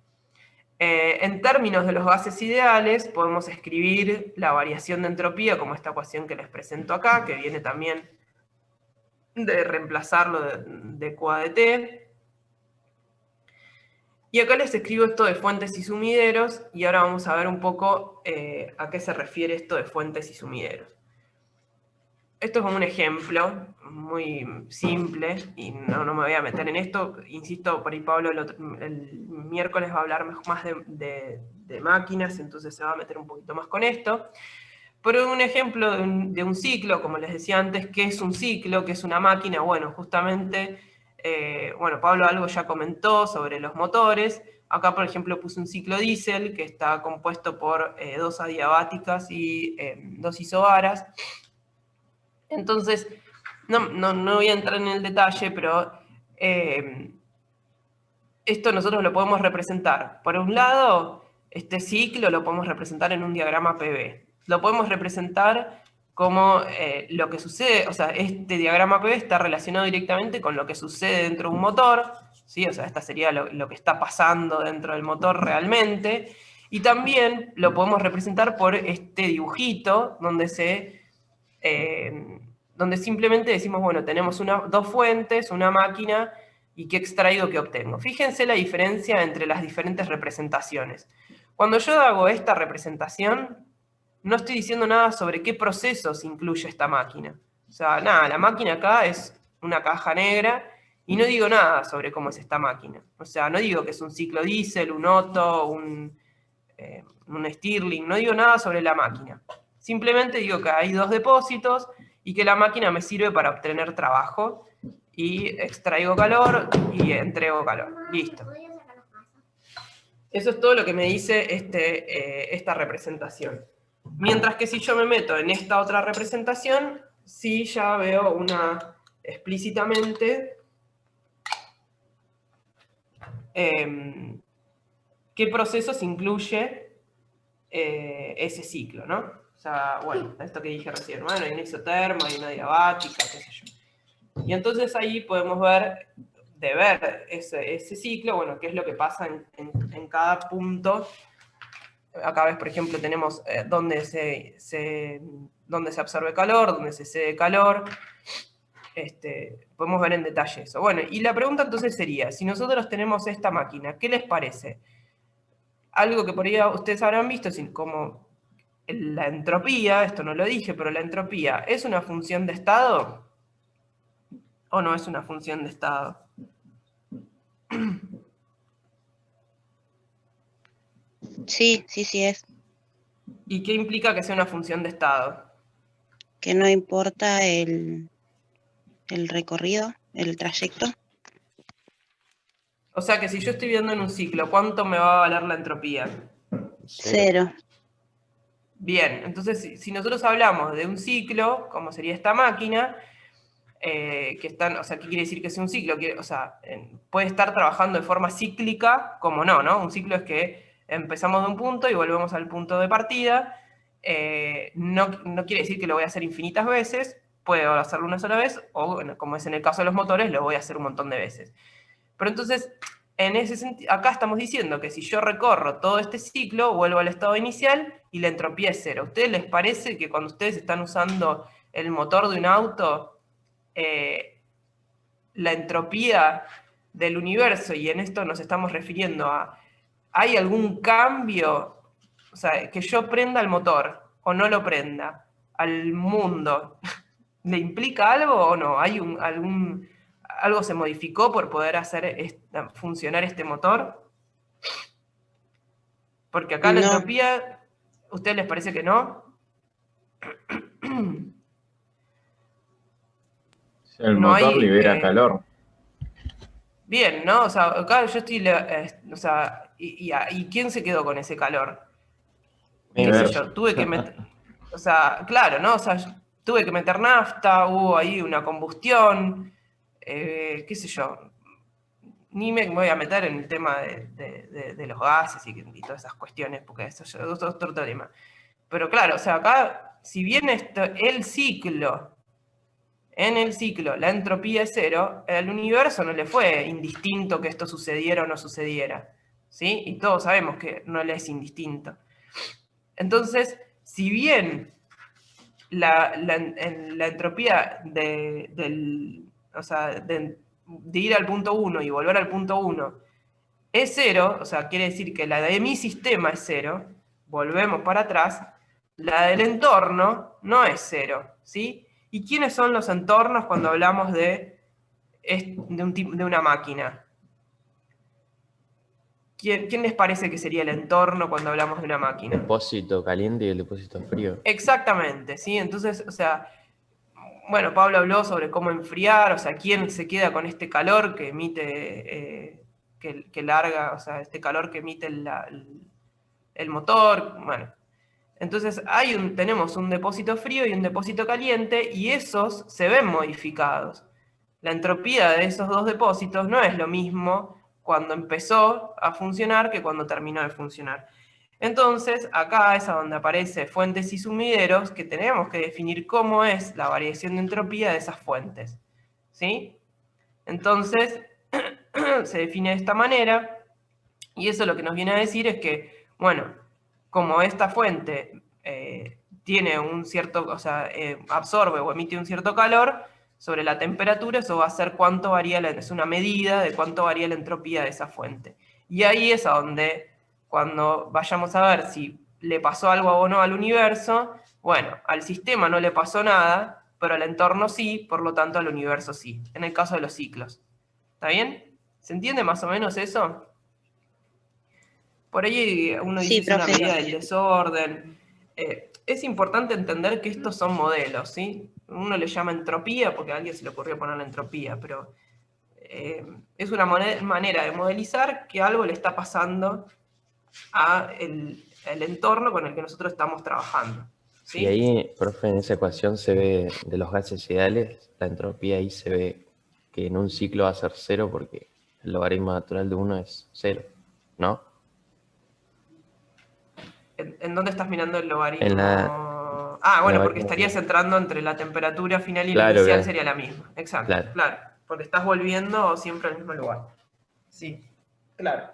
En términos de los gases ideales, podemos escribir la variación de entropía como esta ecuación que les presento acá, que viene también de reemplazarlo de Q a de T. Y acá les escribo esto de fuentes y sumideros, y ahora vamos a ver un poco a qué se refiere esto de fuentes y sumideros. esto es como un ejemplo muy simple, y no me voy a meter en esto. Insisto, por ahí Pablo el miércoles va a hablar más de máquinas, entonces se va a meter un poquito más con esto. Pero un ejemplo de un ciclo, como les decía antes, ¿qué es un ciclo? ¿Qué es una máquina? Bueno, justamente, bueno, Pablo algo ya comentó sobre los motores. Acá, por ejemplo, puse un ciclo diésel que está compuesto por 2 adiabáticas y 2 isobaras. Entonces, no voy a entrar en el detalle, pero esto nosotros lo podemos representar. Por un lado, este ciclo lo podemos representar en un diagrama PV. Lo podemos representar como lo que sucede, o sea, este diagrama PV está relacionado directamente con lo que sucede dentro de un motor, ¿sí? O sea, esta sería lo que está pasando dentro del motor realmente. Y también lo podemos representar por este dibujito donde simplemente decimos, bueno, tenemos dos fuentes, una máquina, y qué extraigo, qué obtengo. Fíjense la diferencia entre las diferentes representaciones. Cuando yo hago esta representación, no estoy diciendo nada sobre qué procesos incluye esta máquina. O sea, nada, la máquina acá es una caja negra, y no digo nada sobre cómo es esta máquina. O sea, no digo que es un ciclo diésel, un Otto, un Stirling, no digo nada sobre la máquina. Simplemente digo que hay 2 depósitos y que la máquina me sirve para obtener trabajo, y extraigo calor y entrego calor. Listo. Eso es todo lo que me dice esta representación. Mientras que si yo me meto en esta otra representación, sí ya veo explícitamente qué procesos incluye ese ciclo, ¿no? O sea, bueno, esto que dije recién, bueno, hay una isoterma, hay una adiabática, qué sé yo. Y entonces ahí podemos ver ese ciclo, bueno, qué es lo que pasa en cada punto. Acá ves, por ejemplo, tenemos dónde se absorbe calor, dónde se cede calor. Podemos ver en detalle eso. Bueno, y la pregunta entonces sería, si nosotros tenemos esta máquina, ¿qué les parece? Algo que por ahí ustedes habrán visto, como la entropía, esto no lo dije, pero la entropía, ¿es una función de estado o no es una función de estado? Sí es. ¿Y qué implica que sea una función de estado? Que no importa el recorrido, el trayecto. O sea que si yo estoy viendo en un ciclo, ¿cuánto me va a valer la entropía? 0. Bien, entonces si nosotros hablamos de un ciclo, como sería esta máquina, o sea, ¿qué quiere decir que sea un ciclo? O sea, puede estar trabajando de forma cíclica, como no. Un ciclo es que empezamos de un punto y volvemos al punto de partida. No quiere decir que lo voy a hacer infinitas veces, puedo hacerlo una sola vez, o bueno, como es en el caso de los motores, lo voy a hacer un montón de veces. Pero entonces, en ese sentido, acá estamos diciendo que si yo recorro todo este ciclo, vuelvo al estado inicial y la entropía es 0. ¿A ustedes les parece que cuando ustedes están usando el motor de un auto, la entropía del universo, y en esto nos estamos refiriendo a, ¿hay algún cambio? O sea, que yo prenda el motor o no lo prenda al mundo, ¿le implica algo o no? ¿Hay algo se modificó por poder hacer funcionar este motor? Porque acá la No. entropía, ¿a ustedes les parece que no? El No motor hay, libera calor. Bien, ¿no? O sea, acá yo estoy, o sea, ¿y quién se quedó con ese calor? ¿Qué sé yo? Tuve que meter, o sea, claro, ¿no? O sea, tuve que meter nafta, hubo ahí una combustión, qué sé yo. Ni me voy a meter en el tema de los gases y todas esas cuestiones, porque eso es otro tema. Pero claro, o sea, acá, si bien en el ciclo la entropía es 0, al universo no le fue indistinto que esto sucediera o no sucediera, ¿sí? Y todos sabemos que no le es indistinto. Entonces, si bien la entropía o sea, de ir al punto 1 y volver al punto 1 es 0, o sea, quiere decir que la de mi sistema es 0, volvemos para atrás, la del entorno no es 0, ¿sí? ¿Y quiénes son los entornos cuando hablamos de una máquina? ¿Quién les parece que sería el entorno cuando hablamos de una máquina? El depósito caliente y el depósito frío. Exactamente, ¿sí? Entonces, o sea, bueno, Pablo habló sobre cómo enfriar, o sea, quién se queda con este calor que emite, que larga, o sea, este calor que emite el motor, bueno. Entonces, tenemos un depósito frío y un depósito caliente, y esos se ven modificados. La entropía de esos dos depósitos no es lo mismo cuando empezó a funcionar que cuando terminó de funcionar. Entonces, acá es a donde aparece fuentes y sumideros, que tenemos que definir cómo es la variación de entropía de esas fuentes. ¿Sí? Entonces, se define de esta manera, y eso lo que nos viene a decir es que, bueno, como esta fuente tiene un cierto, o sea, absorbe o emite un cierto calor, sobre la temperatura, eso va a ser cuánto varía, es una medida de cuánto varía la entropía de esa fuente. Y ahí es a donde, cuando vayamos a ver si le pasó algo o no al universo, bueno, al sistema no le pasó nada, pero al entorno sí, por lo tanto al universo sí, en el caso de los ciclos. ¿Está bien? ¿Se entiende más o menos eso? Por ahí uno dice Sí, es una profe. medida del desorden. Es importante entender que estos son modelos, ¿sí? Uno le llama entropía porque a alguien se le ocurrió ponerle entropía, pero es una manera de modelizar que algo le está pasando al entorno con el que nosotros estamos trabajando. ¿Sí? Y ahí, profe, en esa ecuación se ve de los gases ideales, la entropía ahí se ve que en un ciclo va a ser 0 porque el logaritmo natural de 1 es 0, ¿no? ¿En dónde estás mirando el logaritmo? En la... Bueno, logaritmo porque estarías entrando entre la temperatura final y la Claro, inicial claro. sería la misma. Exacto, Claro. claro. Porque estás volviendo siempre al mismo lugar. Sí, claro.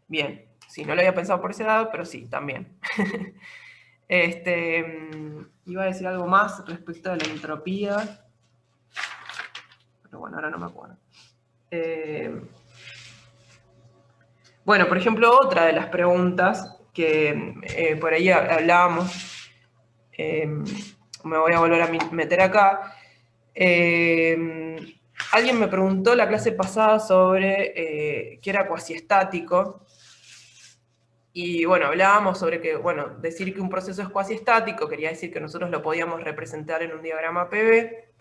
Bien, sí, no lo había pensado por ese lado, pero sí, también. Iba a decir algo más respecto de la entropía, pero bueno, ahora no me acuerdo. Bueno, por ejemplo, otra de las preguntas que por ahí hablábamos, me voy a volver a meter acá. Alguien me preguntó la clase pasada sobre qué era cuasiestático. Y bueno, hablábamos sobre que, bueno, decir que un proceso es cuasiestático quería decir que nosotros lo podíamos representar en un diagrama PV.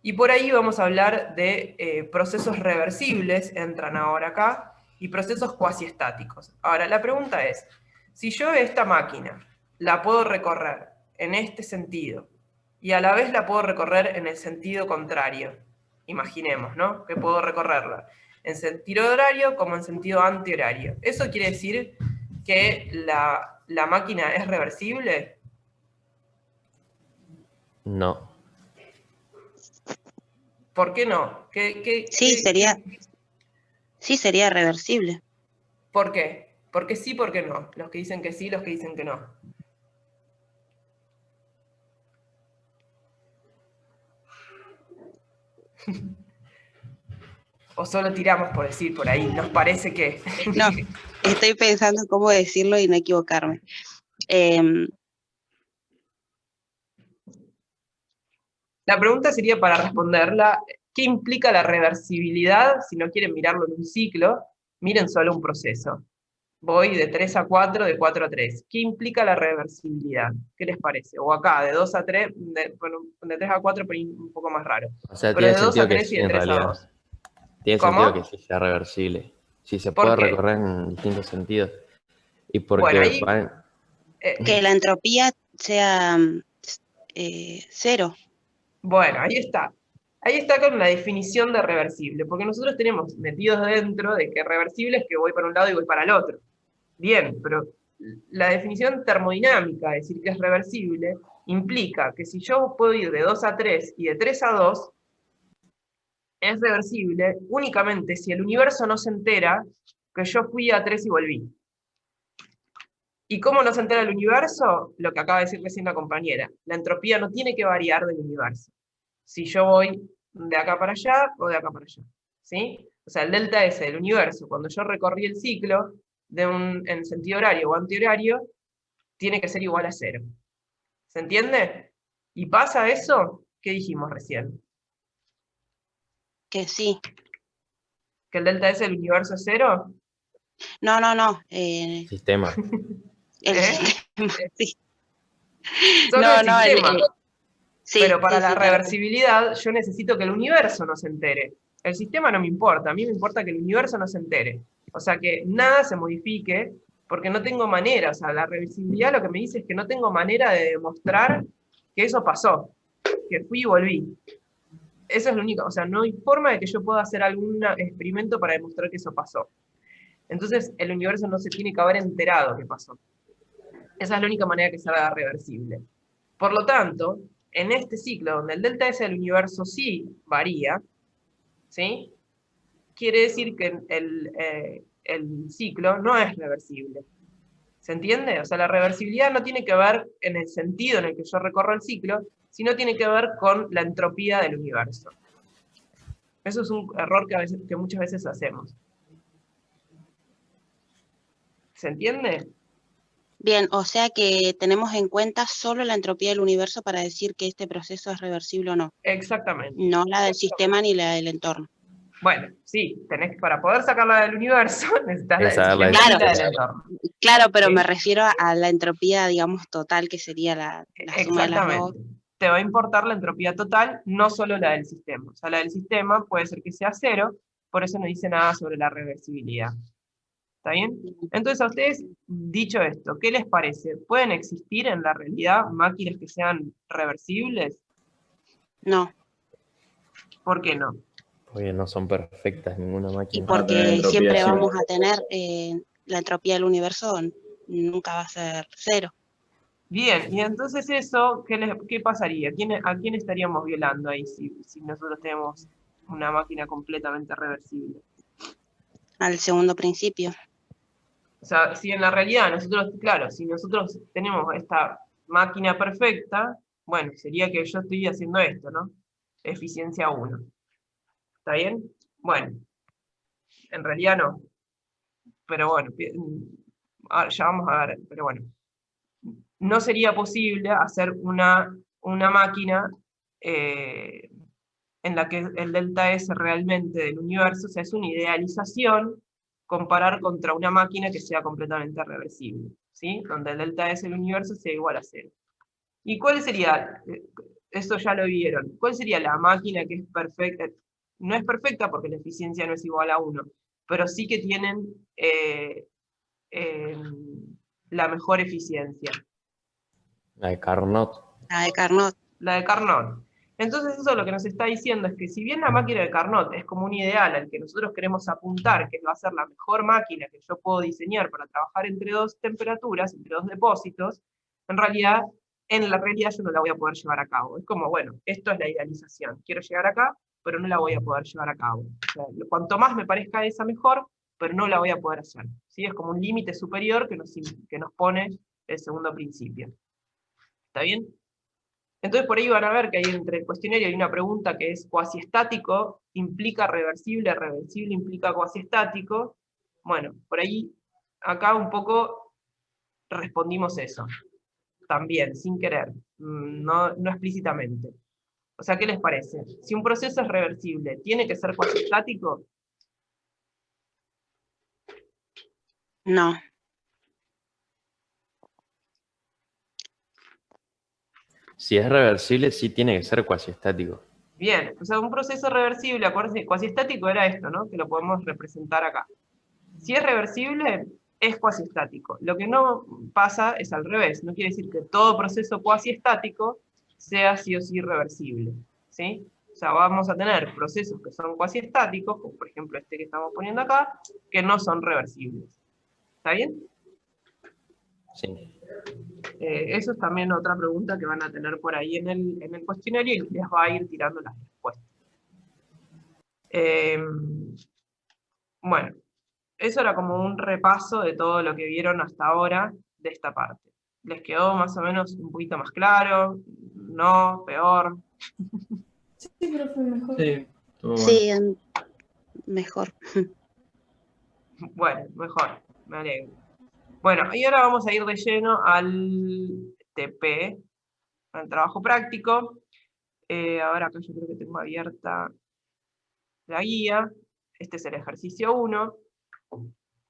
Y por ahí vamos a hablar de procesos reversibles, entran ahora acá, y procesos cuasiestáticos. Ahora, la pregunta es, si yo esta máquina la puedo recorrer en este sentido, y a la vez la puedo recorrer en el sentido contrario, imaginemos, ¿no? Que puedo recorrerla en sentido horario como en sentido antihorario. ¿Eso quiere decir que la máquina es reversible? No. ¿Por qué no? Sí, sería reversible. ¿Por qué? ¿Por qué sí, por qué no? Los que dicen que sí, los que dicen que no. O solo tiramos por decir por ahí, nos parece que... No, estoy pensando cómo decirlo y no equivocarme. La pregunta sería para responderla, ¿qué implica la reversibilidad? Si no quieren mirarlo en un ciclo, miren solo un proceso. Voy de 3 a 4, de 4 a 3. ¿Qué implica la reversibilidad? ¿Qué les parece? O acá, de 2 a 3, bueno, de 3 a 4, pero un poco más raro. O sea, Pero tiene de 2 a sentido que 3 y sí, de en 3 a realidad. 2. Tiene ¿Cómo? sentido que sí sea reversible. Sí, se ¿Por puede qué? recorrer en distintos sentidos. Y porque Bueno, ahí... Que la entropía sea 0. Bueno, ahí está. Ahí está con la definición de reversible, porque nosotros tenemos metidos dentro de que reversible es que voy para un lado y voy para el otro. Bien, pero la definición termodinámica, es decir, que es reversible, implica que si yo puedo ir de 2 a 3 y de 3 a 2, es reversible únicamente si el universo no se entera que yo fui a 3 y volví. ¿Y cómo no se entera el universo? Lo que acaba de decir recién la compañera. La entropía no tiene que variar del universo. Si yo voy de acá para allá o de acá para allá. ¿Sí? O sea, el delta S del universo, cuando yo recorrí el ciclo en sentido horario o antihorario, tiene que ser igual a 0. ¿Se entiende? ¿Y pasa eso? ¿Qué dijimos recién? Que sí. ¿Que el delta S del universo es 0? No. Sistema. El ¿Eh? sistema, sí. Solo el sistema. Sí, Pero para sí, la sí, tal cual. reversibilidad yo necesito que el universo no se entere. El sistema no me importa, a mí me importa que el universo no se entere. O sea, que nada se modifique, porque no tengo manera. O sea, la reversibilidad lo que me dice es que no tengo manera de demostrar que eso pasó, que fui y volví. Eso es lo único. O sea, no hay forma de que yo pueda hacer algún experimento para demostrar que eso pasó. Entonces, el universo no se tiene que haber enterado que pasó. Esa es la única manera que se haga reversible. Por lo tanto, en este ciclo, donde el delta S del universo sí varía, ¿sí? Quiere decir que el ciclo no es reversible. ¿Se entiende? O sea, la reversibilidad no tiene que ver en el sentido en el que yo recorro el ciclo, sino tiene que ver con la entropía del universo. Eso es un error que muchas veces hacemos. ¿Se entiende? Bien, o sea que tenemos en cuenta solo la entropía del universo para decir que este proceso es reversible o no. Exactamente. No la del sistema ni la del entorno. Bueno, sí, para poder sacarla del universo, necesitas la Hay que del saber la sistema y la del del entorno. Claro, pero ¿Sí? me refiero a la entropía, digamos, total, que sería la suma de las dos. Exactamente. Te va a importar la entropía total, no solo la del sistema. O sea, la del sistema puede ser que sea 0, por eso no dice nada sobre la reversibilidad. ¿Está bien? Entonces, a ustedes, dicho esto, ¿qué les parece? ¿Pueden existir en la realidad máquinas que sean reversibles? No, ¿Por qué no? Porque no son perfectas ninguna y máquina. tener porque entropía siempre cero. vamos a tener la entropía del universo, nunca va a ser 0. Bien, y entonces eso, ¿qué pasaría? ¿A quién estaríamos violando ahí si nosotros tenemos una máquina completamente reversible? Al segundo principio. O sea, si en la realidad nosotros, claro, si nosotros tenemos esta máquina perfecta, bueno, sería que yo estoy haciendo esto, ¿no? Eficiencia 1. ¿Está bien? Bueno, en realidad no. Pero bueno, ya vamos a ver, pero bueno. No sería posible hacer una máquina en la que el delta S realmente del universo, o sea, es una idealización comparar contra una máquina que sea completamente reversible, ¿sí? Donde el delta S del universo sea igual a 0. ¿Y cuál sería? Eso ya lo vieron. ¿Cuál sería la máquina que es perfecta? No es perfecta porque la eficiencia no es igual a 1, pero sí que tienen la mejor eficiencia. La de Carnot. La de Carnot. La de Carnot. Entonces eso lo que nos está diciendo es que si bien la máquina de Carnot es como un ideal al que nosotros queremos apuntar, que va a ser la mejor máquina que yo puedo diseñar para trabajar entre dos temperaturas, entre dos depósitos, en la realidad yo no la voy a poder llevar a cabo. Es como, bueno, esto es la idealización. Quiero llegar acá, pero no la voy a poder llevar a cabo. O sea, cuanto más me parezca esa mejor, pero no la voy a poder hacer. ¿Sí? Es como un límite superior que nos pone el segundo principio. ¿Está bien? Entonces por ahí van a ver que hay entre el cuestionario hay una pregunta que es cuasiestático implica reversible, reversible implica cuasiestático. Bueno, por ahí acá un poco respondimos eso. También, sin querer, no explícitamente. O sea, ¿qué les parece? Si un proceso es reversible, ¿tiene que ser cuasiestático? No. Si es reversible, sí tiene que ser cuasiestático. Bien, o sea, un proceso reversible, acuérdense, cuasiestático era esto, ¿no? Que lo podemos representar acá. Si es reversible, es cuasiestático. Lo que no pasa es al revés. No quiere decir que todo proceso cuasiestático sea sí o sí reversible, ¿sí? O sea, vamos a tener procesos que son cuasiestáticos, como por ejemplo este que estamos poniendo acá, que no son reversibles. ¿Está bien? Sí. Eso es también otra pregunta que van a tener por ahí en el cuestionario y les va a ir tirando las respuestas. Bueno, eso era como un repaso de todo lo que vieron hasta ahora de esta parte. ¿Les quedó más o menos un poquito más claro? ¿No? ¿Peor? Sí, pero fue mejor. Sí, estuvo bueno. Sí, mejor. Bueno, mejor, me alegro. Bueno, y ahora vamos a ir de lleno al TP, al trabajo práctico. Ahora acá yo creo que tengo abierta la guía. Este es el ejercicio 1.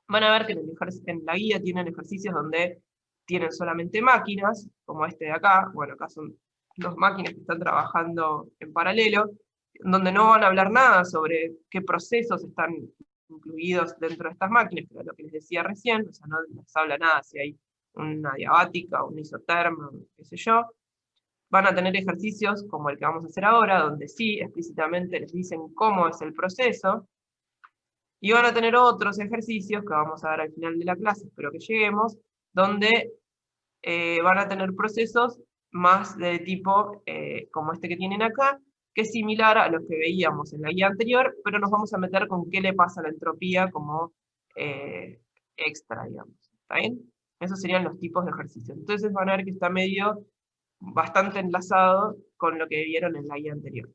Van a ver que en la guía tienen ejercicios donde tienen solamente máquinas, como este de acá. Bueno, acá son 2 máquinas que están trabajando en paralelo, donde no van a hablar nada sobre qué procesos están incluidos dentro de estas máquinas, que era lo que les decía recién, o sea, no les habla nada si hay una diabática, una isoterma, qué sé yo. Van a tener ejercicios como el que vamos a hacer ahora, donde sí explícitamente les dicen cómo es el proceso, y van a tener otros ejercicios que vamos a ver al final de la clase, espero que lleguemos, donde van a tener procesos más de tipo como este que tienen acá, que es similar a los que veíamos en la guía anterior, pero nos vamos a meter con qué le pasa a la entropía como extra, digamos. ¿Está bien? Esos serían los tipos de ejercicios. Entonces van a ver que está bastante enlazado con lo que vieron en la guía anterior.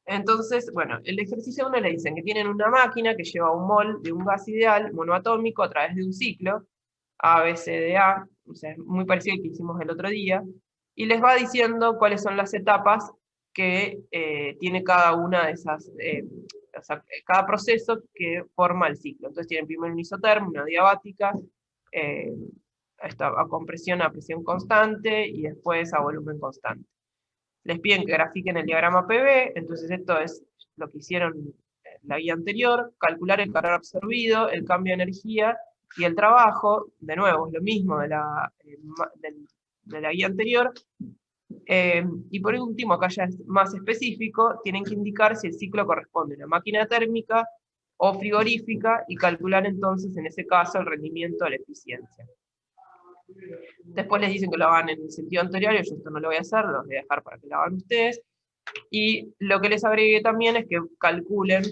Entonces, bueno, el ejercicio 1 le dicen que tienen una máquina que lleva un mol de un gas ideal monoatómico a través de un ciclo, ABCDA, o sea, es muy parecido al que hicimos el otro día, y les va diciendo cuáles son las etapas que tiene cada una de esas, o sea, cada proceso que forma el ciclo. Entonces tienen primero un isotermo, una diabática, a compresión a presión constante, y después a volumen constante. Les piden que grafiquen el diagrama PV, entonces esto es lo que hicieron en la guía anterior, calcular el calor absorbido, el cambio de energía y el trabajo, de nuevo, es lo mismo de la guía anterior. Y por último, acá ya es más específico, tienen que indicar si el ciclo corresponde a una máquina térmica o frigorífica, y calcular entonces en ese caso el rendimiento de la eficiencia. Después les dicen que lo hagan en el sentido anterior, yo esto no lo voy a hacer, lo voy a dejar para que lo hagan ustedes. Y lo que les agregué también es que calculen,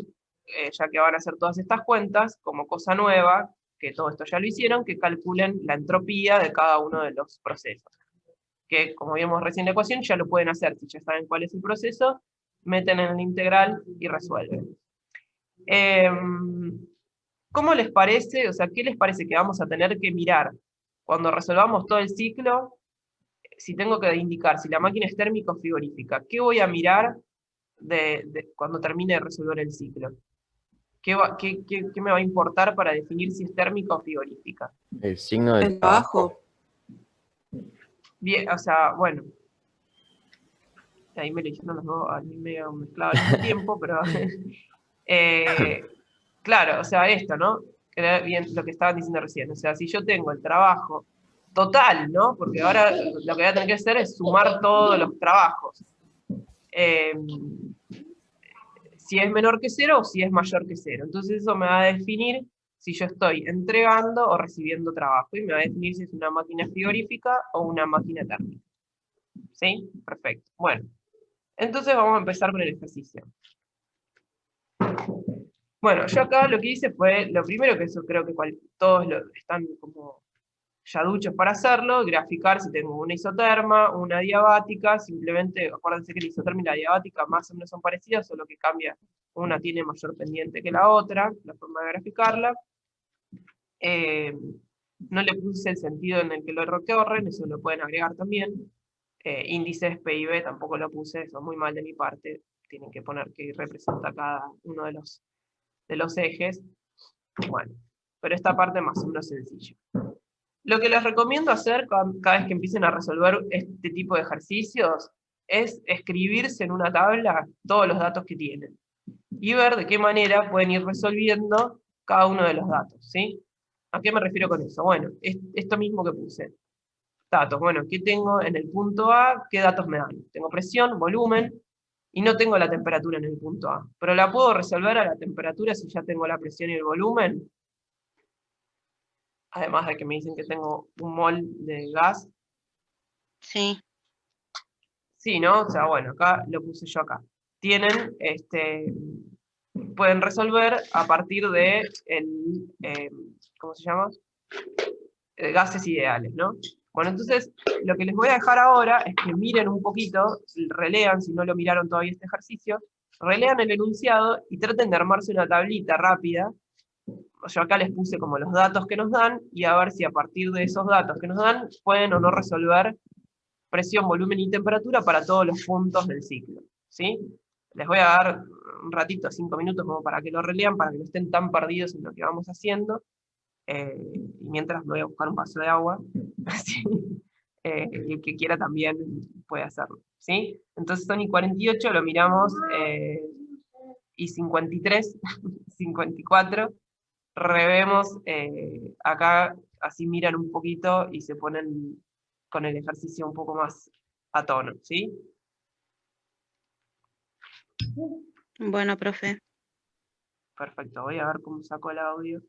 ya que van a hacer todas estas cuentas, como cosa nueva, que todo esto ya lo hicieron, que calculen la entropía de cada uno de los procesos. Que, como vimos recién en la ecuación, ya lo pueden hacer, si ya saben cuál es el proceso, meten en la integral y resuelven. ¿Cómo les parece? O sea, ¿qué les parece que vamos a tener que mirar cuando resolvamos todo el ciclo? Si tengo que indicar si la máquina es térmica o frigorífica, ¿qué voy a mirar cuando termine de resolver el ciclo? ¿Qué me va a importar para definir si es térmica o frigorífica? El signo del El trabajo. Bien, o sea, bueno. Ahí me lo hicieron los dos, a mí medio mezclado al mismo tiempo, pero... claro, o sea, esto, ¿no? Que era bien lo que estaban diciendo recién. O sea, si yo tengo el trabajo total, ¿no? Porque ahora lo que voy a tener que hacer es sumar todos los trabajos. Si es menor que 0 o si es mayor que 0. Entonces eso me va a definir si yo estoy entregando o recibiendo trabajo, y me va a definir si es una máquina frigorífica o una máquina térmica. ¿Sí? Perfecto. Bueno, entonces vamos a empezar con el ejercicio. Bueno, yo acá lo que hice fue, lo primero, que eso creo que todos están como ya duchos para hacerlo, graficar si tengo una isoterma, una diabática. Simplemente acuérdense que la isoterma y la diabática más o menos son parecidas, solo que cambia, una tiene mayor pendiente que la otra, la forma de graficarla. No le puse el sentido en el que lo recorren, eso lo pueden agregar también. Índices P y B tampoco lo puse, eso es muy mal de mi parte, tienen que poner que representa cada uno de los ejes. Bueno, pero esta parte más o menos sencilla. Lo que les recomiendo hacer cada vez que empiecen a resolver este tipo de ejercicios es escribirse en una tabla todos los datos que tienen y ver de qué manera pueden ir resolviendo cada uno de los datos, ¿sí? ¿A qué me refiero con eso? Bueno, esto mismo que puse. Datos, bueno, ¿qué tengo en el punto A? ¿Qué datos me dan? Tengo presión, volumen, y no tengo la temperatura en el punto A. Pero la puedo resolver a la temperatura si ya tengo la presión y el volumen. Además de que me dicen que tengo un mol de gas. Sí. Sí, ¿no? O sea, bueno, acá lo puse yo acá. Tienen, pueden resolver a partir de ¿cómo se llama? Gases ideales, ¿no? Bueno, entonces, lo que les voy a dejar ahora es que miren un poquito, relean, si no lo miraron todavía este ejercicio, relean el enunciado y traten de armarse una tablita rápida. Yo acá les puse como los datos que nos dan, y a ver si a partir de esos datos que nos dan, pueden o no resolver presión, volumen y temperatura para todos los puntos del ciclo, ¿sí? Les voy a dar un ratito, 5 minutos, como para que lo relean, para que no estén tan perdidos en lo que vamos haciendo. Y mientras me voy a buscar un vaso de agua, ¿sí? Y el que quiera también puede hacerlo, ¿sí? Entonces son y 48, lo miramos, y 53, 54, revemos acá, así miran un poquito y se ponen con el ejercicio un poco más a tono, ¿sí? Bueno, profe. Perfecto, voy a ver cómo saco el audio.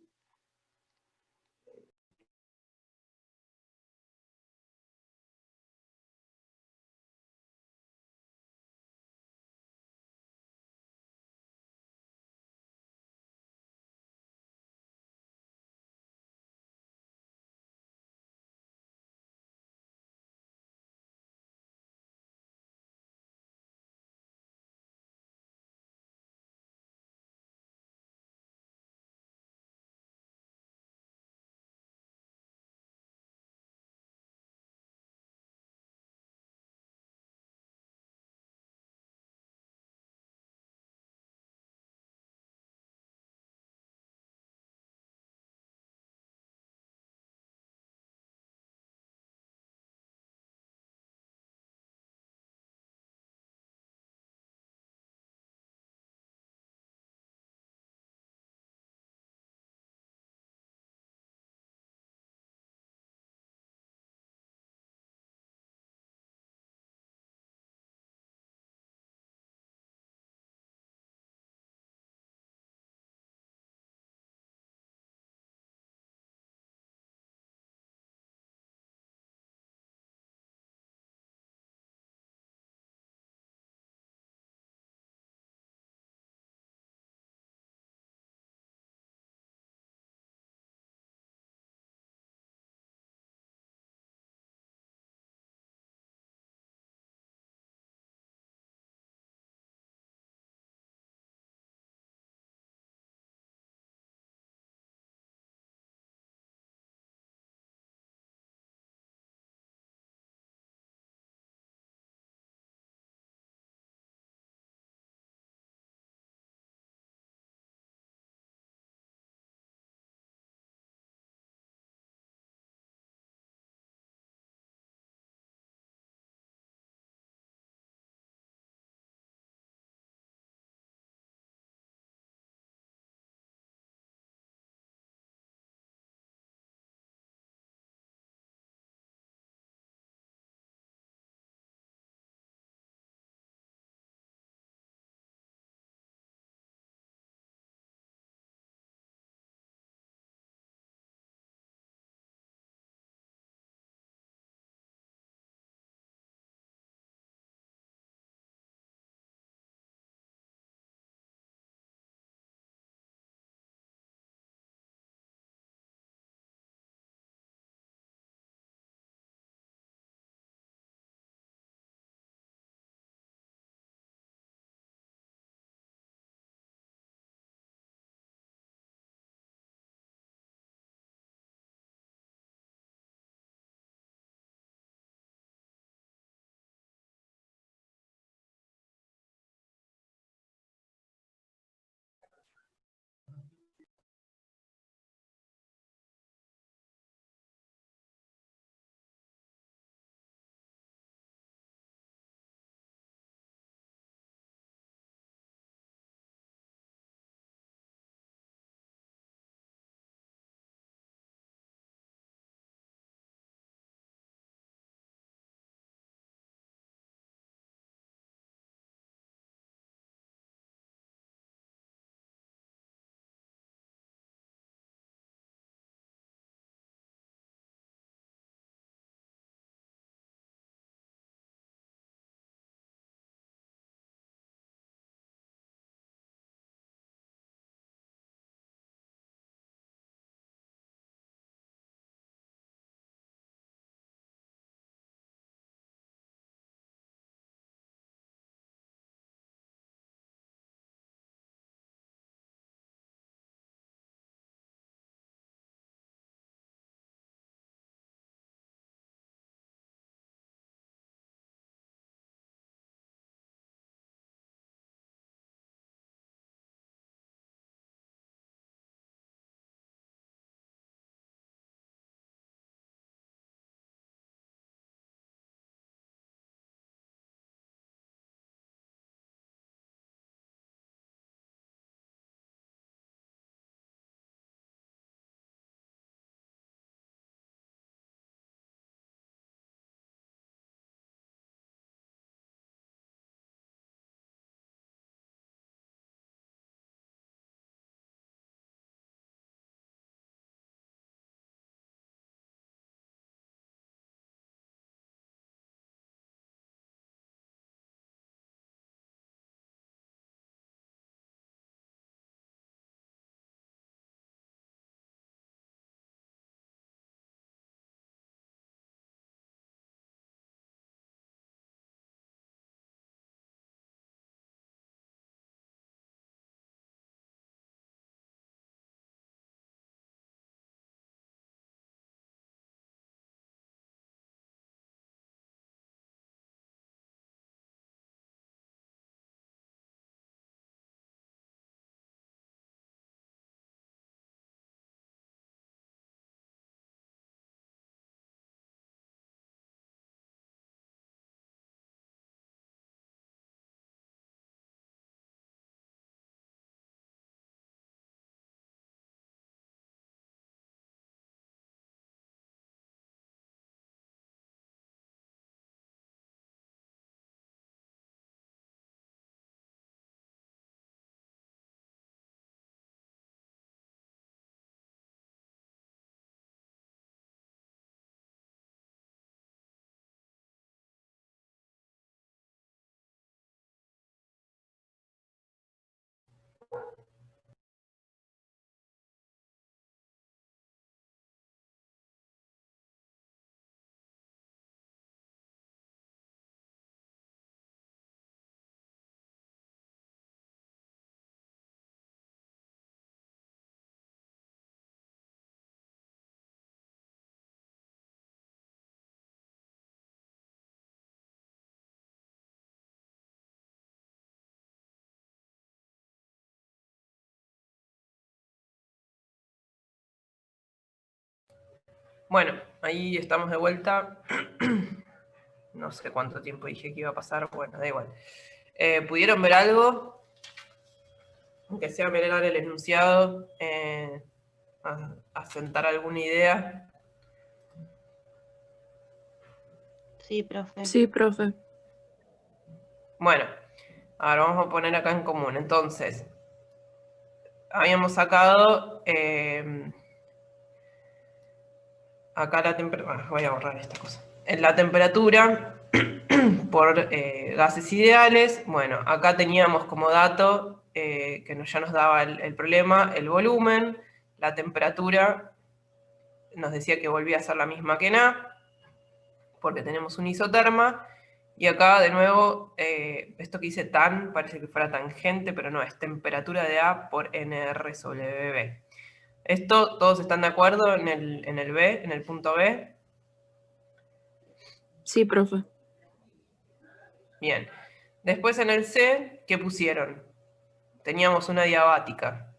Bueno, ahí estamos de vuelta. No sé cuánto tiempo dije que iba a pasar, bueno, da igual. ¿Pudieron ver algo? Aunque sea mirar el enunciado, asentar alguna idea. Sí, profe. Sí, profe. Bueno, ahora vamos a poner acá en común. Entonces, habíamos sacado acá la temperatura. Voy a borrar esta cosa. En la temperatura por gases ideales. Bueno, acá teníamos como dato que ya nos daba el problema, el volumen, la temperatura. Nos decía que volvía a ser la misma que en A, porque tenemos un isoterma. Y acá, de nuevo, esto que dice tan, parece que fuera tangente, pero no, es temperatura de A por NR sobre B. Esto, ¿todos están de acuerdo en el B, en el punto B? Sí, profe. Bien. Después en el C, ¿qué pusieron? Teníamos una diabática.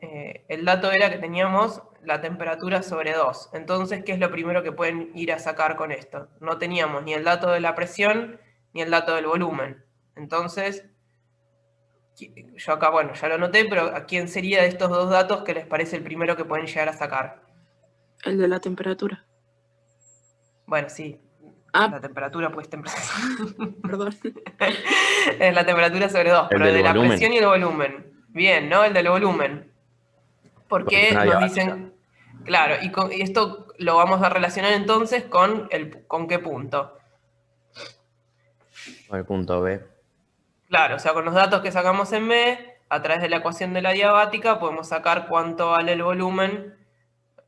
El dato era que teníamos la temperatura sobre 2. Entonces, ¿qué es lo primero que pueden ir a sacar con esto? No teníamos ni el dato de la presión ni el dato del volumen. Entonces, yo acá, bueno, ya lo anoté, pero ¿a quién sería de estos dos datos que les parece el primero que pueden llegar a sacar? El de la temperatura. Bueno, sí. Ah, La temperatura, pues temperatura. perdón. Es la temperatura sobre 2, pero del de la volumen. presión y el volumen. Bien, ¿no? El del volumen. Porque Porque nos nadie dicen, claro, y esto lo vamos a relacionar entonces con qué punto. Con el punto B. Claro, o sea, con los datos que sacamos en B, a través de la ecuación de la diabática, podemos sacar cuánto vale el volumen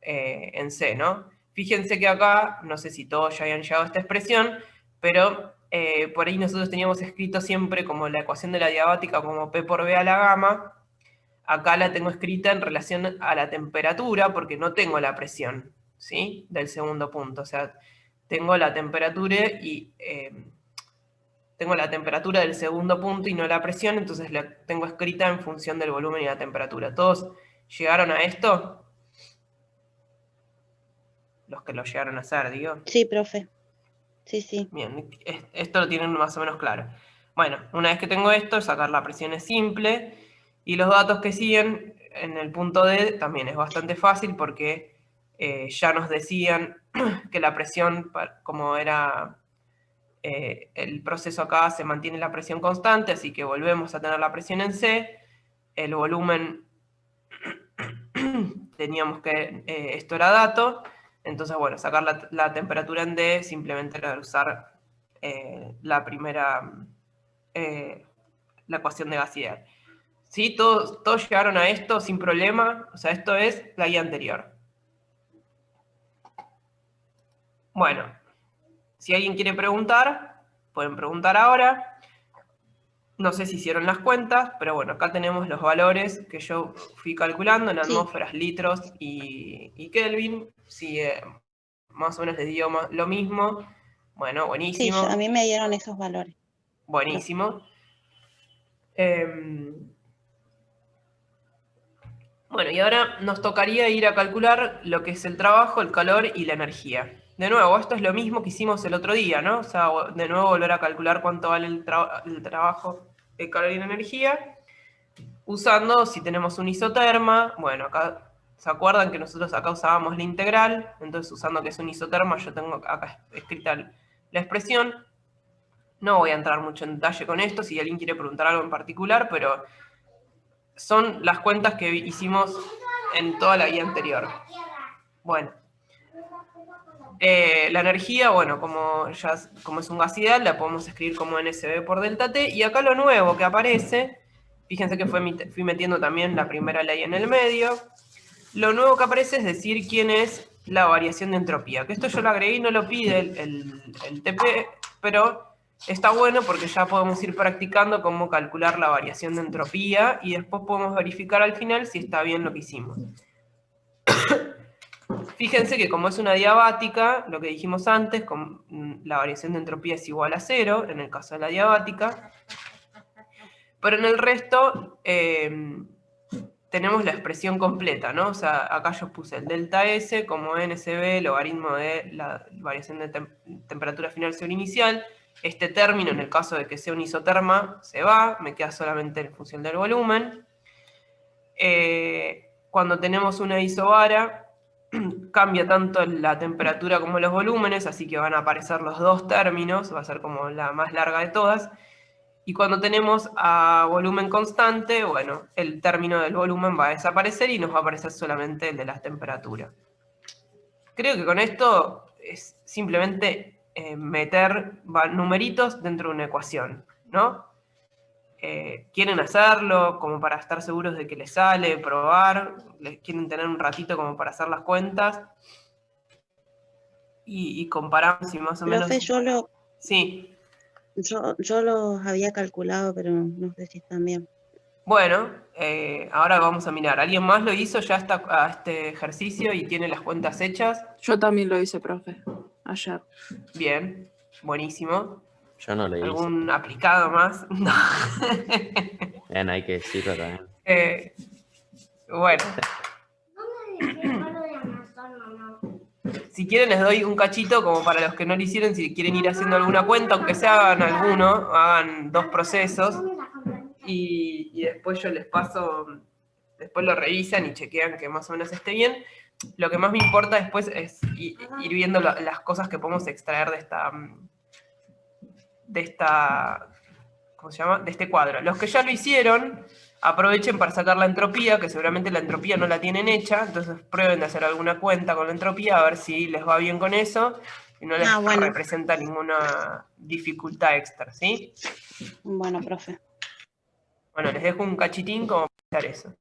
en C, ¿no? Fíjense que acá, no sé si todos ya habían llegado a esta expresión, pero por ahí nosotros teníamos escrito siempre como la ecuación de la diabática como P por B a la gamma. Acá la tengo escrita en relación a la temperatura, porque no tengo la presión, ¿sí? Del segundo punto. O sea, tengo la temperatura y tengo la temperatura del segundo punto y no la presión, entonces la tengo escrita en función del volumen y la temperatura. ¿Todos llegaron a esto? Los que lo llegaron a hacer, digo. Sí, profe. Sí, sí. Bien, esto lo tienen más o menos claro. Bueno, una vez que tengo esto, sacar la presión es simple. Y los datos que siguen en el punto D también es bastante fácil porque ya nos decían que la presión, como era el proceso acá, se mantiene la presión constante, así que volvemos a tener la presión en C. El volumen, teníamos que, esto era dato. Entonces, bueno, sacar la temperatura en D simplemente era usar la primera, la ecuación de gas ideal. ¿Sí? ¿Todos llegaron a esto sin problema? O sea, esto es la guía anterior. Bueno, si alguien quiere preguntar, pueden preguntar ahora. No sé si hicieron las cuentas, pero bueno, acá tenemos los valores que yo fui calculando en Sí. atmósferas, litros y Kelvin. Si más o menos les dio lo mismo. Bueno, Sí, buenísimo. a mí me dieron esos valores. Buenísimo. Bueno, y ahora nos tocaría ir a calcular lo que es el trabajo, el calor y la energía. De nuevo, esto es lo mismo que hicimos el otro día, ¿no? O sea, de nuevo volver a calcular cuánto vale el trabajo, el calor y la energía, usando, si tenemos un isoterma, bueno, acá, ¿se acuerdan que nosotros acá usábamos la integral? Entonces, usando que es un isoterma, yo tengo acá escrita la expresión. No voy a entrar mucho en detalle con esto, si alguien quiere preguntar algo en particular, pero son las cuentas que hicimos en toda la guía anterior. Bueno. La energía, bueno, como es un gas ideal, la podemos escribir como NSB por delta T. Y acá lo nuevo que aparece, fíjense que fui metiendo también la primera ley en el medio. Lo nuevo que aparece es decir quién es la variación de entropía. Que esto yo lo agregué y no lo pide el TP, pero está bueno porque ya podemos ir practicando cómo calcular la variación de entropía y después podemos verificar al final si está bien lo que hicimos. Fíjense que como es una diabática, lo que dijimos antes, la variación de entropía es igual a 0, en el caso de la diabática. Pero en el resto tenemos la expresión completa, ¿no? O sea, acá yo puse el delta S como NSB, logaritmo de la variación de temperatura final sobre inicial. Este término, en el caso de que sea un isoterma, se va, me queda solamente en función del volumen. Cuando tenemos una isobara, cambia tanto la temperatura como los volúmenes, así que van a aparecer los dos términos, va a ser como la más larga de todas. Y cuando tenemos a volumen constante, bueno, el término del volumen va a desaparecer y nos va a aparecer solamente el de la temperatura. Creo que con esto es simplemente meter numeritos dentro de una ecuación, ¿no? Quieren hacerlo como para estar seguros de que les sale, probar, quieren tener un ratito como para hacer las cuentas y comparamos si más o menos... Profe, Sí. Yo los había calculado, pero no sé si están bien. Bueno, ahora vamos a mirar. ¿Alguien más lo hizo ya a este ejercicio y tiene las cuentas hechas? Yo también lo hice, profe, ayer. Bien, buenísimo. Yo no lo hice. ¿Algún aplicado más? No. Bien, hay que decirlo también. Bueno, ¿Dónde dejé el palo de Amazon, mamá? si quieren les doy un cachito como para los que no lo hicieron, si quieren ir haciendo alguna cuenta, aunque se hagan alguno, hagan 2 procesos y después yo les paso, después lo revisan y chequean que más o menos esté bien. Lo que más me importa después es ir viendo las cosas que podemos extraer de esta, ¿cómo se llama? De este cuadro. Los que ya lo hicieron, aprovechen para sacar la entropía, que seguramente la entropía no la tienen hecha, entonces prueben de hacer alguna cuenta con la entropía, a ver si les va bien con eso, y no les representa ninguna dificultad extra, ¿sí? Bueno, profe. Bueno, les dejo un cachitín como para hacer eso.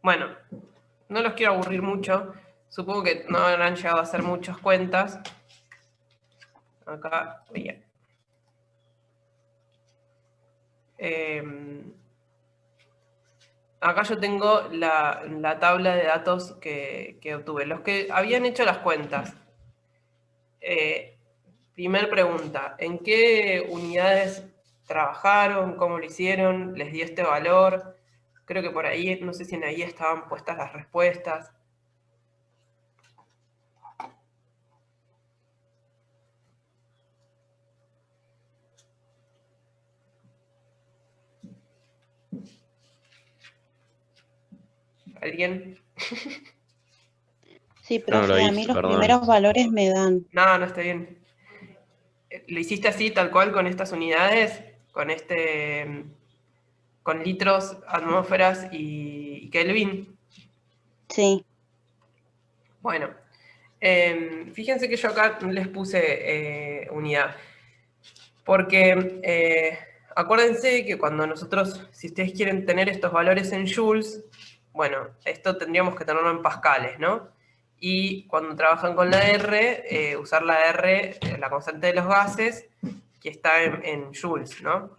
Bueno, no los quiero aburrir mucho. Supongo que no habrán llegado a hacer muchas cuentas. Acá, bien. Acá yo tengo la tabla de datos que obtuve. Los que habían hecho las cuentas. Primer pregunta, ¿en qué unidades trabajaron? ¿Cómo lo hicieron? ¿Les dio este valor? Creo que por ahí, no sé si en ahí estaban puestas las respuestas. ¿Alguien? Sí, No, lo profe, a hice, mí los perdón. primeros valores me dan. No, no está bien. ¿Lo hiciste así, tal cual, con estas unidades? Con litros, atmósferas y Kelvin. Sí, Bueno, fíjense que yo acá les puse unidad. Porque acuérdense que cuando nosotros, si ustedes quieren tener estos valores en joules, bueno, esto tendríamos que tenerlo en pascales, ¿no? Y cuando trabajan con la R, usar la R, la constante de los gases, que está en joules, ¿no?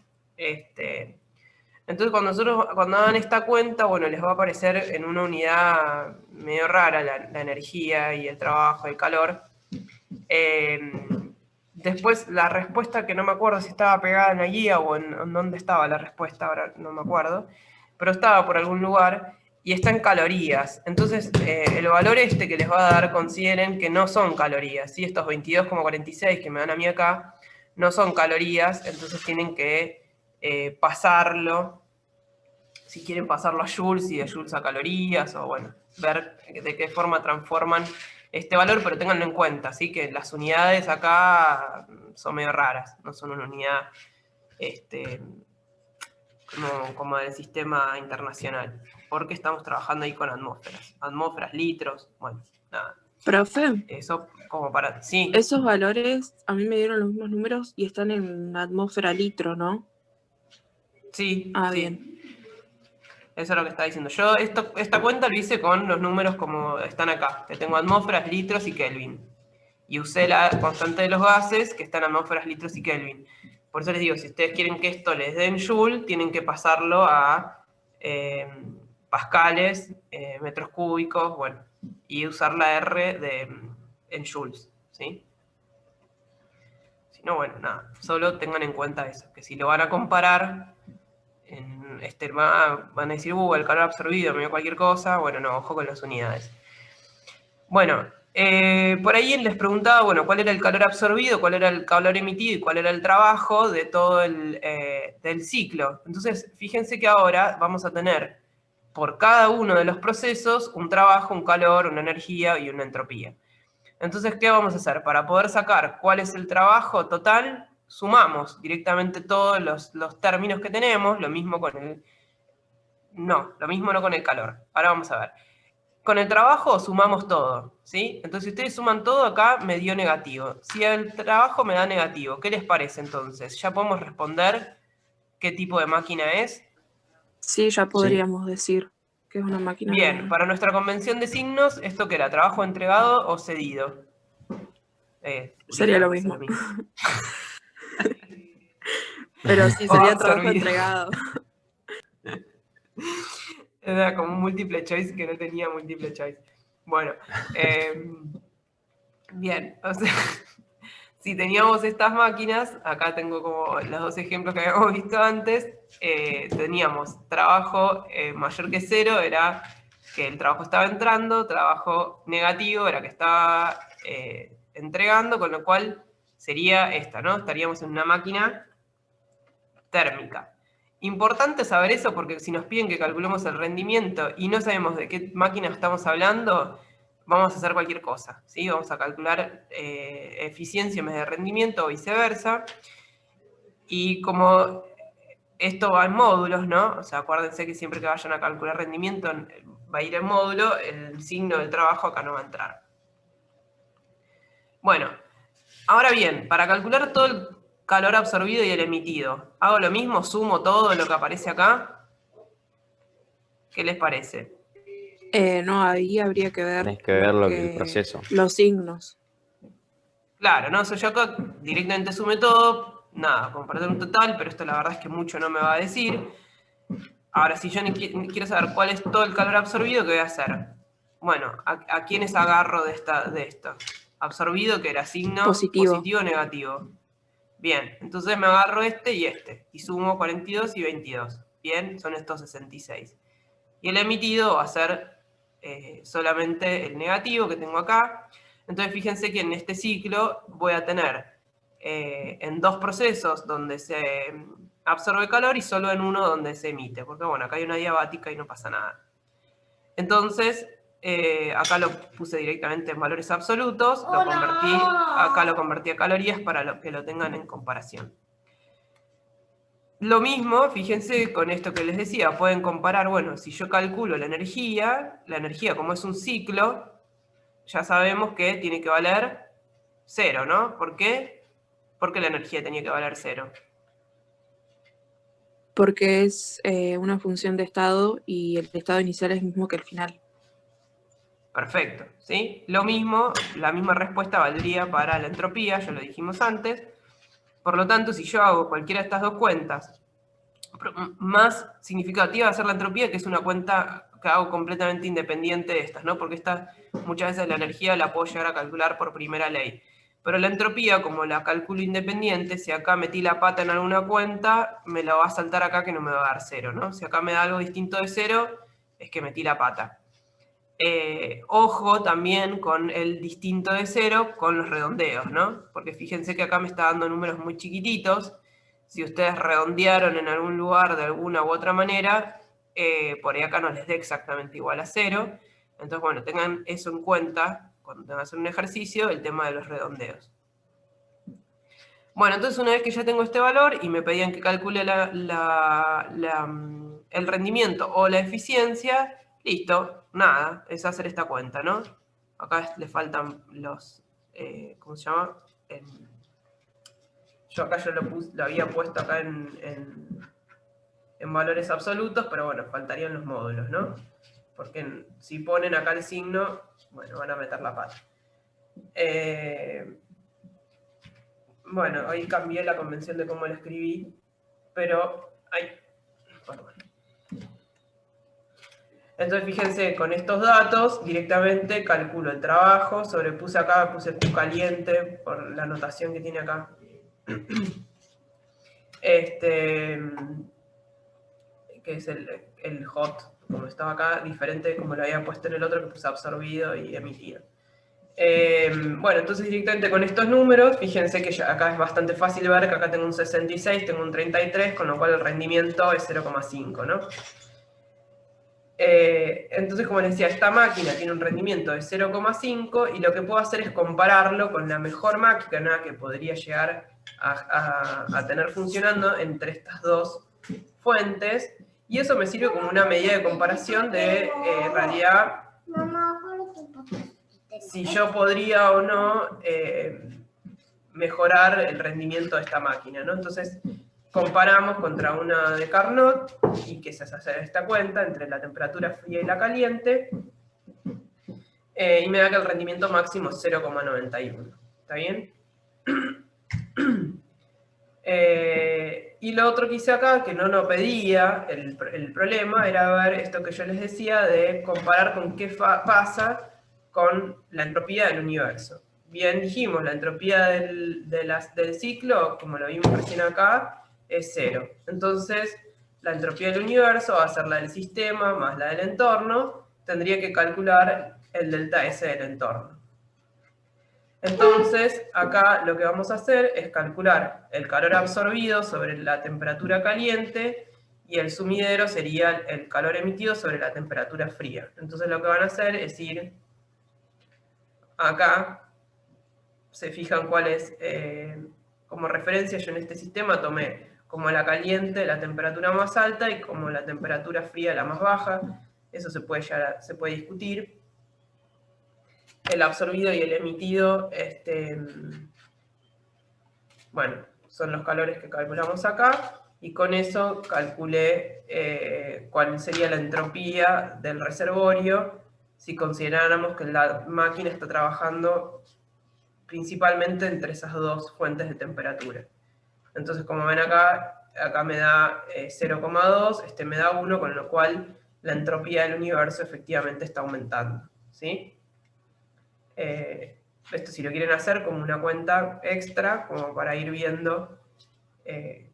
Entonces, cuando hagan esta cuenta, bueno, les va a aparecer en una unidad medio rara la energía y el trabajo, el calor. Después, la respuesta, que no me acuerdo si estaba pegada en la guía o en dónde estaba la respuesta, ahora no me acuerdo, pero estaba por algún lugar y está en calorías. Entonces, el valor que les va a dar, consideren que no son calorías, ¿sí? Estos 22,46 que me dan a mí acá no son calorías, entonces tienen que pasarlo, si quieren pasarlo a joules y de joules a calorías, o bueno, ver de qué forma transforman este valor, pero ténganlo en cuenta, ¿sí? Que las unidades acá son medio raras, no son una unidad como del sistema internacional, porque estamos trabajando ahí con atmósferas, litros, bueno, nada. Profe, Eso como para... Sí, esos valores a mí me dieron los mismos números y están en atmósfera litro, ¿no? sí, Ah, sí. bien. Eso es lo que está diciendo. Yo esta cuenta lo hice con los números como están acá, que tengo atmósferas, litros y Kelvin. Y usé la constante de los gases, que está en atmósferas, litros y Kelvin. Por eso les digo, si ustedes quieren que esto les dé en Joule, tienen que pasarlo a pascales, metros cúbicos, bueno, y usar la R en Joules, ¿sí? Si no, bueno, nada, solo tengan en cuenta eso, que si lo van a comparar, van a decir, el calor absorbido, me dio cualquier cosa, bueno, no, ojo con las unidades. Bueno, por ahí les preguntaba, bueno, cuál era el calor absorbido, cuál era el calor emitido y cuál era el trabajo de todo del ciclo. Entonces, fíjense que ahora vamos a tener por cada uno de los procesos un trabajo, un calor, una energía y una entropía. Entonces, ¿qué vamos a hacer? Para poder sacar cuál es el trabajo total, sumamos directamente todos los términos que tenemos, lo mismo con el... No, lo mismo no con el calor. Ahora vamos a ver. Con el trabajo sumamos todo, ¿sí? Entonces, si ustedes suman todo, acá me dio negativo. Si el trabajo me da negativo, ¿qué les parece entonces? ¿Ya podemos responder qué tipo de máquina es? Sí, ya podríamos decir que es una máquina Bien, normal. para nuestra convención de signos, ¿esto qué era? ¿Trabajo entregado o cedido? Sería lo mismo. Pero sí, O sería trabajo absorbido. entregado. Era como un múltiple choice que no tenía múltiple choice. Bueno, bien, o sea, si teníamos estas máquinas, acá tengo como los dos ejemplos que habíamos visto antes, teníamos trabajo mayor que 0, era que el trabajo estaba entrando, trabajo negativo era que estaba entregando, con lo cual sería esta, ¿no? Estaríamos en una máquina térmica. Importante saber eso porque si nos piden que calculemos el rendimiento y no sabemos de qué máquina estamos hablando, vamos a hacer cualquier cosa, ¿sí? Vamos a calcular eficiencia en vez de rendimiento o viceversa. Y como esto va en módulos, ¿no? O sea, acuérdense que siempre que vayan a calcular rendimiento va a ir en módulo, el signo del trabajo acá no va a entrar. Bueno, ahora bien, para calcular todo el calor absorbido y el emitido, ¿hago lo mismo? ¿Sumo todo lo que aparece acá? ¿Qué les parece? No, ahí habría que ver, Tenés que ver lo que el proceso. los signos. Claro, ¿no? Yo acá directamente sume todo, nada, compartir un total, pero esto la verdad es que mucho no me va a decir. Ahora, si yo quiero saber cuál es todo el calor absorbido, ¿qué voy a hacer? Bueno, ¿a quiénes agarro de esto? Absorbido, que era signo Positivo. o negativo. Bien, entonces me agarro este, y sumo 42 y 22. Bien, son estos 66. Y el emitido va a ser solamente el negativo que tengo acá. Entonces fíjense que en este ciclo voy a tener en dos procesos donde se absorbe calor y solo en uno donde se emite. Porque bueno, acá hay una diabática y no pasa nada. Entonces, acá lo puse directamente en valores absolutos, acá lo convertí a calorías para que lo tengan en comparación. Lo mismo, fíjense con esto que les decía, pueden comparar, bueno, si yo calculo la energía como es un ciclo, ya sabemos que tiene que valer 0, ¿no? ¿Por qué? Porque la energía tenía que valer 0. Porque es una función de estado y el estado inicial es el mismo que el final. Perfecto, ¿sí? Lo mismo, la misma respuesta valdría para la entropía, ya lo dijimos antes. Por lo tanto, si yo hago cualquiera de estas dos cuentas, más significativa va a ser la entropía, que es una cuenta que hago completamente independiente de estas, ¿no? Porque esta, muchas veces la energía la puedo llegar a calcular por primera ley. Pero la entropía, como la cálculo independiente, si acá metí la pata en alguna cuenta, me la va a saltar acá que no me va a dar 0, ¿no? Si acá me da algo distinto de 0, es que metí la pata. Ojo también con el distinto de 0 con los redondeos, ¿no? Porque fíjense que acá me está dando números muy chiquititos. Si ustedes redondearon en algún lugar de alguna u otra manera, por ahí acá no les dé exactamente igual a 0. Entonces, bueno, tengan eso en cuenta cuando tengan que hacer un ejercicio, el tema de los redondeos. Bueno, entonces una vez que ya tengo este valor y me pedían que calcule el rendimiento o la eficiencia, listo, nada, es hacer esta cuenta, ¿no? Acá le faltan los, ¿cómo se llama? Yo acá lo había puesto acá en valores absolutos, pero bueno, faltarían los módulos, ¿no? Porque si ponen acá el signo, bueno, van a meter la pata. Bueno, hoy cambié la convención de cómo lo escribí, pero... perdón. Entonces, fíjense, con estos datos, directamente calculo el trabajo, sobrepuse acá, puse Q caliente, por la notación que tiene acá. Que es el hot, como estaba acá, diferente como lo había puesto en el otro, que puse absorbido y emitido. Bueno, entonces directamente con estos números, fíjense que acá es bastante fácil ver que acá tengo un 66, tengo un 33, con lo cual el rendimiento es 0,5, ¿no? Entonces, como les decía, esta máquina tiene un rendimiento de 0,5 y lo que puedo hacer es compararlo con la mejor máquina que podría llegar a tener funcionando entre estas dos fuentes, y eso me sirve como una medida de comparación de, en realidad, si yo podría o no mejorar el rendimiento de esta máquina, ¿no? Entonces, comparamos contra una de Carnot, y que se hace esta cuenta entre la temperatura fría y la caliente, y me da que el rendimiento máximo es 0,91. ¿Está bien? Y lo otro que hice acá, que no lo pedía, el problema era ver esto que yo les decía, de comparar con qué pasa con la entropía del universo. Bien dijimos, la entropía del ciclo, como lo vimos recién acá, es 0. Entonces, la entropía del universo va a ser la del sistema más la del entorno. Tendría que calcular el delta S del entorno. Entonces, acá lo que vamos a hacer es calcular el calor absorbido sobre la temperatura caliente, y el sumidero sería el calor emitido sobre la temperatura fría. Entonces lo que van a hacer es ir acá, se fijan cuál es, como referencia yo en este sistema tomé como la caliente la temperatura más alta y como la temperatura fría la más baja. Eso se puede discutir. El absorbido y el emitido, bueno, son los calores que calculamos acá, y con eso calculé cuál sería la entropía del reservorio si consideráramos que la máquina está trabajando principalmente entre esas dos fuentes de temperatura. Entonces, como ven acá me da 0,2, me da 1, con lo cual la entropía del universo efectivamente está aumentando, ¿sí? Esto si lo quieren hacer como una cuenta extra, como para ir viendo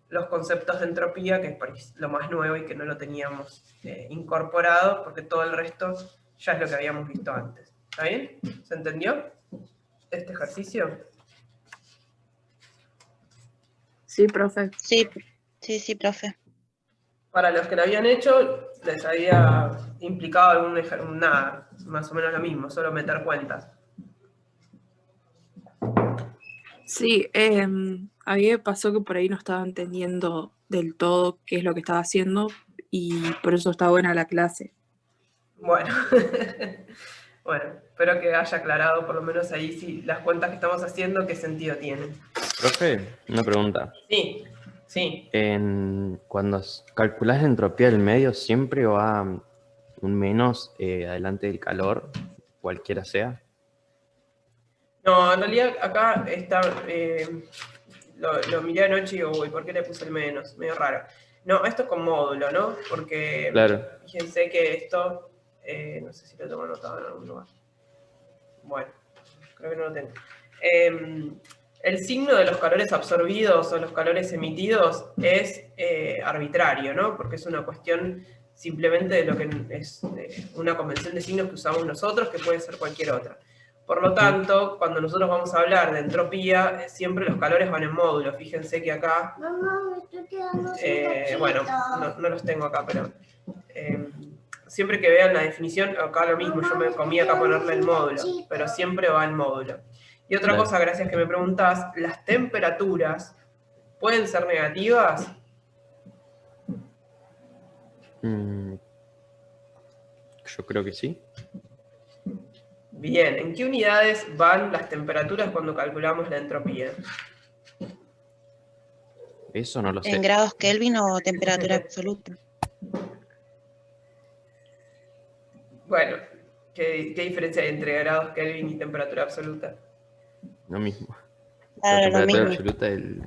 los conceptos de entropía, que es lo más nuevo y que no lo teníamos incorporado, porque todo el resto ya es lo que habíamos visto antes. ¿Está bien? ¿Se entendió este ejercicio? Sí, profe. Sí, sí, profe. Para los que lo habían hecho, les había implicado nada, más o menos lo mismo, solo meter cuentas. Sí, a mí me pasó que por ahí no estaba entendiendo del todo qué es lo que estaba haciendo y por eso está buena la clase. Bueno, bueno, espero que haya aclarado por lo menos ahí si las cuentas que estamos haciendo, qué sentido tienen. Profe, una pregunta. Sí, sí. Cuando calculás la entropía del medio, ¿siempre va un menos adelante del calor, cualquiera sea? No, en realidad acá está, lo miré anoche y digo, uy, ¿por qué le puse el menos? Medio raro. No, esto es con módulo, ¿no? Porque Claro. fíjense que esto, no sé si lo tengo anotado en algún lugar. Bueno, creo que no lo tengo. El signo de los calores absorbidos o los calores emitidos es arbitrario, ¿no? Porque es una cuestión simplemente de lo que es una convención de signos que usamos nosotros, que puede ser cualquier otra. Por lo tanto, cuando nosotros vamos a hablar de entropía, siempre los calores van en módulo. Fíjense que acá, Mamá, me estoy quedando sin bueno, no los tengo acá, pero siempre que vean la definición, acá lo mismo, yo me comí acá ponerle el módulo, pero siempre va en módulo. Y otra cosa, gracias que me preguntás, ¿las temperaturas pueden ser negativas? Yo creo que sí. Bien, ¿en qué unidades van las temperaturas cuando calculamos la entropía? Eso no lo sé. ¿En grados Kelvin o temperatura absoluta? Bueno, ¿qué diferencia hay entre grados Kelvin y temperatura absoluta? Lo mismo. Claro, La lo temperatura mismo. absoluta del...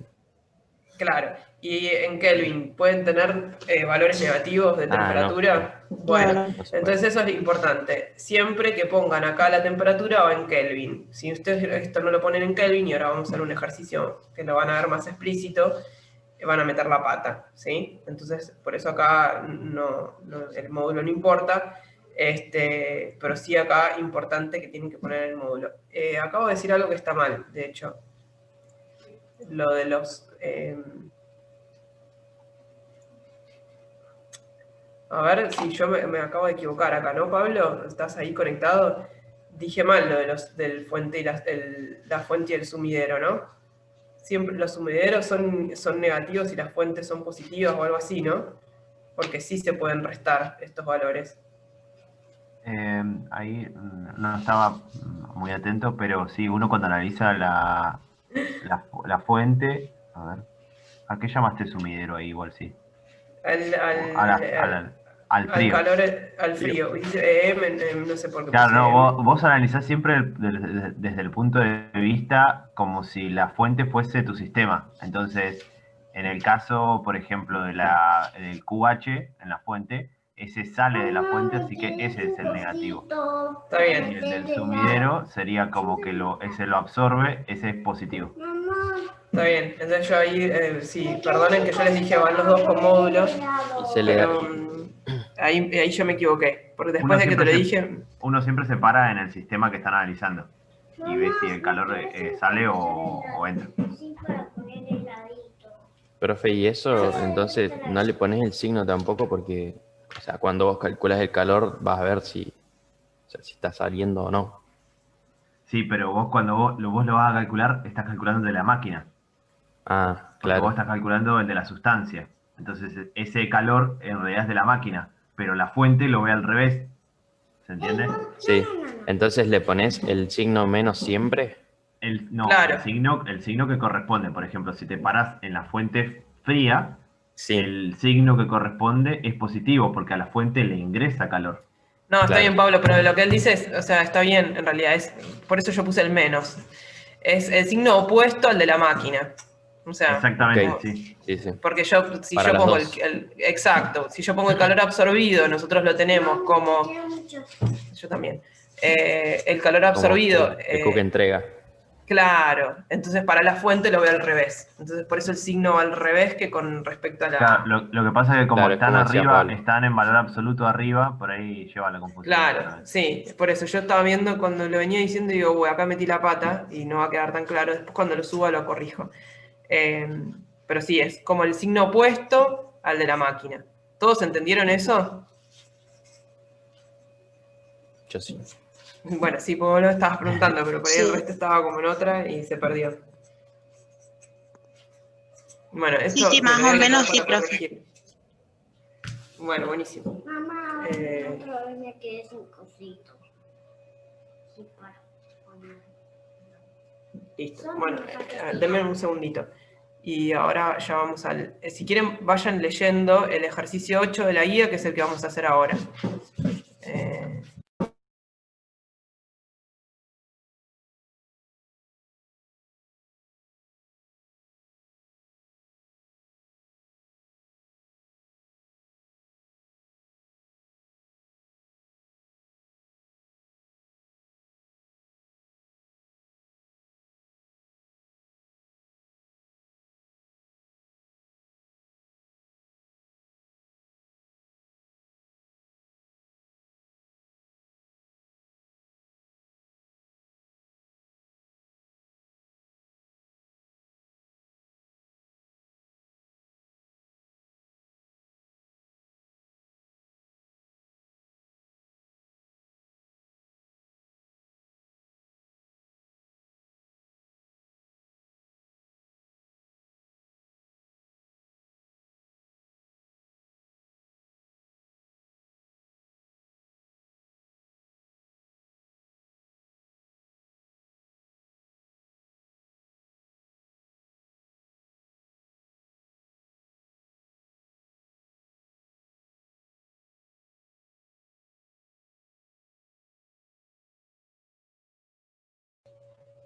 Claro, y en Kelvin, ¿pueden tener valores negativos de temperatura? Bueno, No, no. No se puede. entonces eso es importante. Siempre que pongan acá la temperatura va en Kelvin. Si ustedes esto no lo ponen en Kelvin, y ahora vamos a hacer un ejercicio que lo van a ver más explícito, van a meter la pata, ¿sí? Entonces, por eso acá el módulo no importa, pero sí acá importante que tienen que poner el módulo. Acabo de decir algo que está mal, de hecho. Lo de los... a ver si yo me acabo de equivocar acá, ¿no, Pablo? ¿Estás ahí conectado? Dije mal lo de del fuente y la fuente y el sumidero, ¿no? Siempre los sumideros son negativos y las fuentes son positivas o algo así, ¿no? Porque sí se pueden restar estos valores. Ahí no estaba muy atento, pero sí, uno cuando analiza la fuente, a ver, ¿a qué llamaste sumidero ahí? Igual sí. Al frío. Al calor, al frío. No sé por qué. Claro, no, vos analizás siempre desde el punto de vista como si la fuente fuese tu sistema. Entonces, en el caso, por ejemplo, del QH en la fuente, ese sale de la fuente, así que ese es el negativo. Está bien. Y el del sumidero sería como que ese lo absorbe, ese es positivo. Está bien. Entonces yo ahí, sí, perdonen que yo les dije van los dos con módulos, Y se le da... pero ahí yo me equivoqué. Porque después de que te lo dije... Uno siempre se para en el sistema que están analizando y ve si el calor sale o entra. Profe, y eso, entonces no le pones el signo tampoco porque, o sea, cuando vos calculas el calor vas a ver si está saliendo o no. Sí, pero vos cuando vos lo vas a calcular, estás calculando de la máquina. Ah, Porque claro. vos estás calculando el de la sustancia. Entonces ese calor en realidad es de la máquina, pero la fuente lo ve al revés. ¿Se entiende? Sí. Entonces le pones el signo menos siempre. Claro. El signo que corresponde. Por ejemplo, si te paras en la fuente fría, Sí. el signo que corresponde es positivo, porque a la fuente le ingresa calor. No, está Claro. bien, Pablo, pero lo que él dice es, o sea, está bien, en realidad, por eso yo puse el menos. Es el signo opuesto al de la máquina. O sea, Exactamente, Ok. sí. Sí, sí. porque si Para yo las pongo dos. exacto, si yo pongo el calor absorbido, nosotros lo tenemos como, yo también, el calor Como absorbido, el Cook entrega. claro, entonces para la fuente lo veo al revés. Entonces por eso el signo va al revés que con respecto a la... Claro, lo que pasa es que como Claro, están como decía arriba, Pablo. están en valor absoluto arriba, por ahí lleva la confusión. Claro, sí, por eso yo estaba viendo cuando lo venía diciendo, digo, "Uy, acá metí la pata y no va a quedar tan claro, después cuando lo suba lo corrijo". Pero sí, es como el signo opuesto al de la máquina. ¿Todos entendieron eso? Yo sí. Bueno, sí, vos lo estabas preguntando, pero por ahí el Sí. resto estaba como en otra y se perdió. Bueno, Sí, esto sí, me más lo voy a o anotar menos sí, para profe. corregir. Bueno, buenísimo. Mamá, Eh. otra vez me quedé sin cosito. Sí, para poner. Listo. Bueno, denme un segundito. Y ahora ya vamos al... si quieren, vayan leyendo el ejercicio 8 de la guía, que es el que vamos a hacer ahora.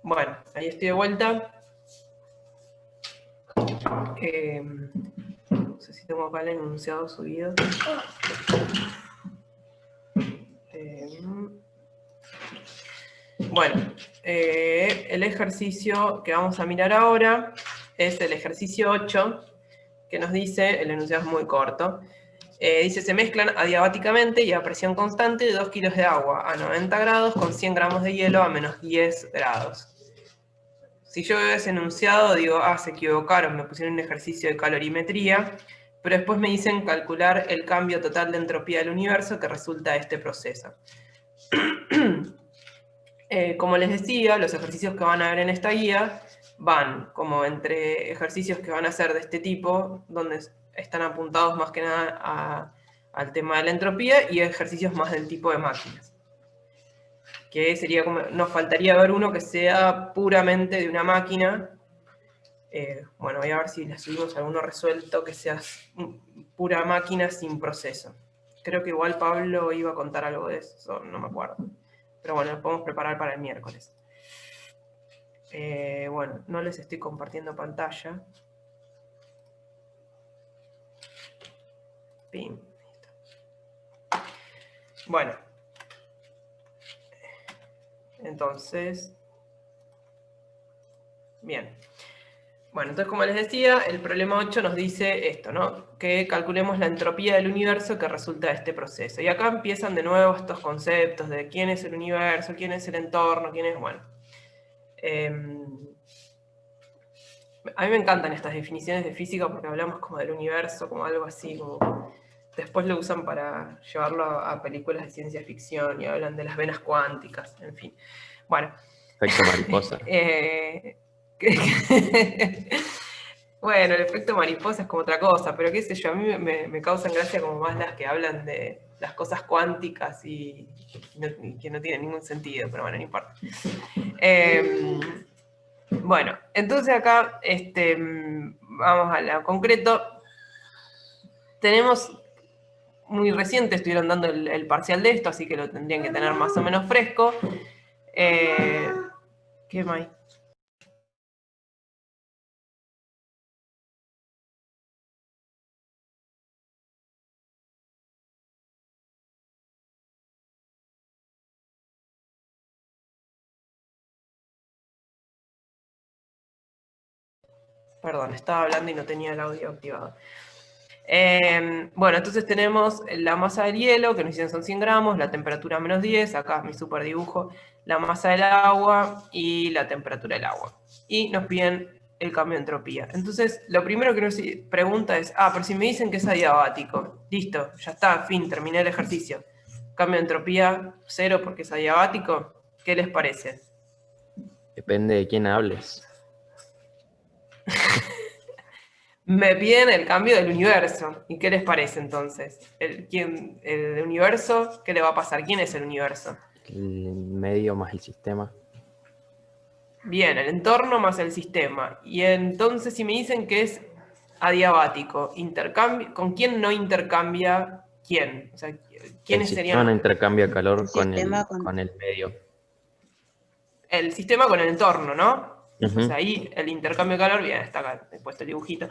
Bueno, ahí estoy de vuelta. No sé si tengo acá el enunciado subido. Bueno, el ejercicio que vamos a mirar ahora es el ejercicio 8, que nos dice, el enunciado es muy corto, dice, se mezclan adiabáticamente y a presión constante 2 kilos de agua a 90 grados con 100 gramos de hielo a menos 10 grados. Si yo veo ese enunciado, digo, se equivocaron, me pusieron un ejercicio de calorimetría, pero después me dicen calcular el cambio total de entropía del universo que resulta de este proceso. Como les decía, los ejercicios que van a ver en esta guía van como entre ejercicios que van a ser de este tipo, donde están apuntados más que nada al tema de la entropía, y ejercicios más del tipo de máquinas. Que sería como, nos faltaría ver uno que sea puramente de una máquina. Bueno, voy a ver si le subimos alguno resuelto que sea pura máquina sin proceso. Creo que igual Pablo iba a contar algo de eso, no me acuerdo. Pero bueno, lo podemos preparar para el miércoles. Bueno, no les estoy compartiendo pantalla. Pim. Bueno. Entonces. Bien. Bueno, entonces como les decía, el problema 8 nos dice esto, ¿no? Que calculemos la entropía del universo que resulta de este proceso. Y acá empiezan de nuevo estos conceptos de quién es el universo, quién es el entorno, quién es, bueno. A mí me encantan estas definiciones de física porque hablamos como del universo, como algo así, como... Después lo usan para llevarlo a películas de ciencia ficción y hablan de las venas cuánticas, en fin. Bueno. Efecto mariposa. Bueno, el efecto mariposa es como otra cosa, pero qué sé yo, a mí me causan gracia como más las que hablan de las cosas cuánticas y que no tienen ningún sentido, pero bueno, no importa. Bueno, entonces acá vamos a lo concreto. Tenemos, muy reciente estuvieron dando el parcial de esto, así que lo tendrían que tener más o menos fresco. ¿Qué más? Perdón, estaba hablando y no tenía el audio activado. Bueno, entonces tenemos la masa del hielo, que nos dicen son 100 gramos, la temperatura menos 10, acá mi super dibujo, la masa del agua y la temperatura del agua. Y nos piden el cambio de entropía. Entonces, lo primero que uno se pregunta es, pero si me dicen que es adiabático, listo, ya está, fin, terminé el ejercicio. Cambio de entropía 0 porque es adiabático, ¿qué les parece? Depende de quién hables. Me piden el cambio del universo. ¿Y qué les parece entonces? ¿El universo? ¿Qué le va a pasar? ¿Quién es el universo? El medio más el sistema. Bien, el entorno más el sistema. Y entonces si me dicen que es adiabático, ¿con quién no intercambia quién? O sea, El ¿quiénes sistema no serían? intercambia calor El con sistema con- con el medio. El sistema con el entorno, ¿no? Ujú. O sea, ahí el intercambio de calor, bien, está acá, he puesto el dibujito.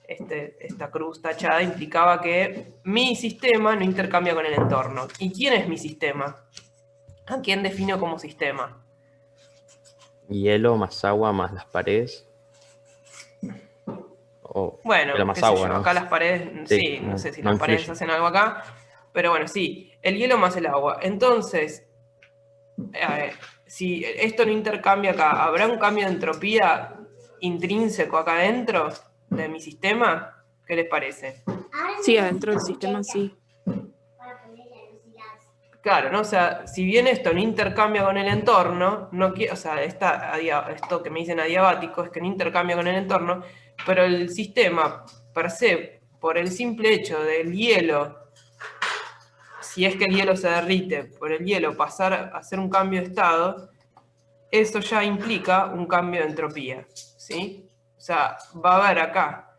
Esta cruz tachada implicaba que mi sistema no intercambia con el entorno. ¿Y quién es mi sistema? ¿A quién defino como sistema? Hielo más agua más las paredes. O Bueno, hielo más qué sé agua, yo, ¿no? acá las paredes, Sí, sí, no sé si no las paredes influye. hacen algo acá, pero bueno, sí, el hielo más el agua. Entonces, si esto no intercambia acá, ¿habrá un cambio de entropía intrínseco acá adentro de mi sistema? ¿Qué les parece? Sí, adentro del sistema sí. Claro, ¿no? O sea, si bien esto no intercambia con el entorno, o sea, esto que me dicen adiabático es que no intercambia con el entorno, pero el sistema per se, por el simple hecho del hielo, si es que el hielo se derrite, por el hielo pasar a hacer un cambio de estado, eso ya implica un cambio de entropía, ¿sí? O sea, va a haber acá.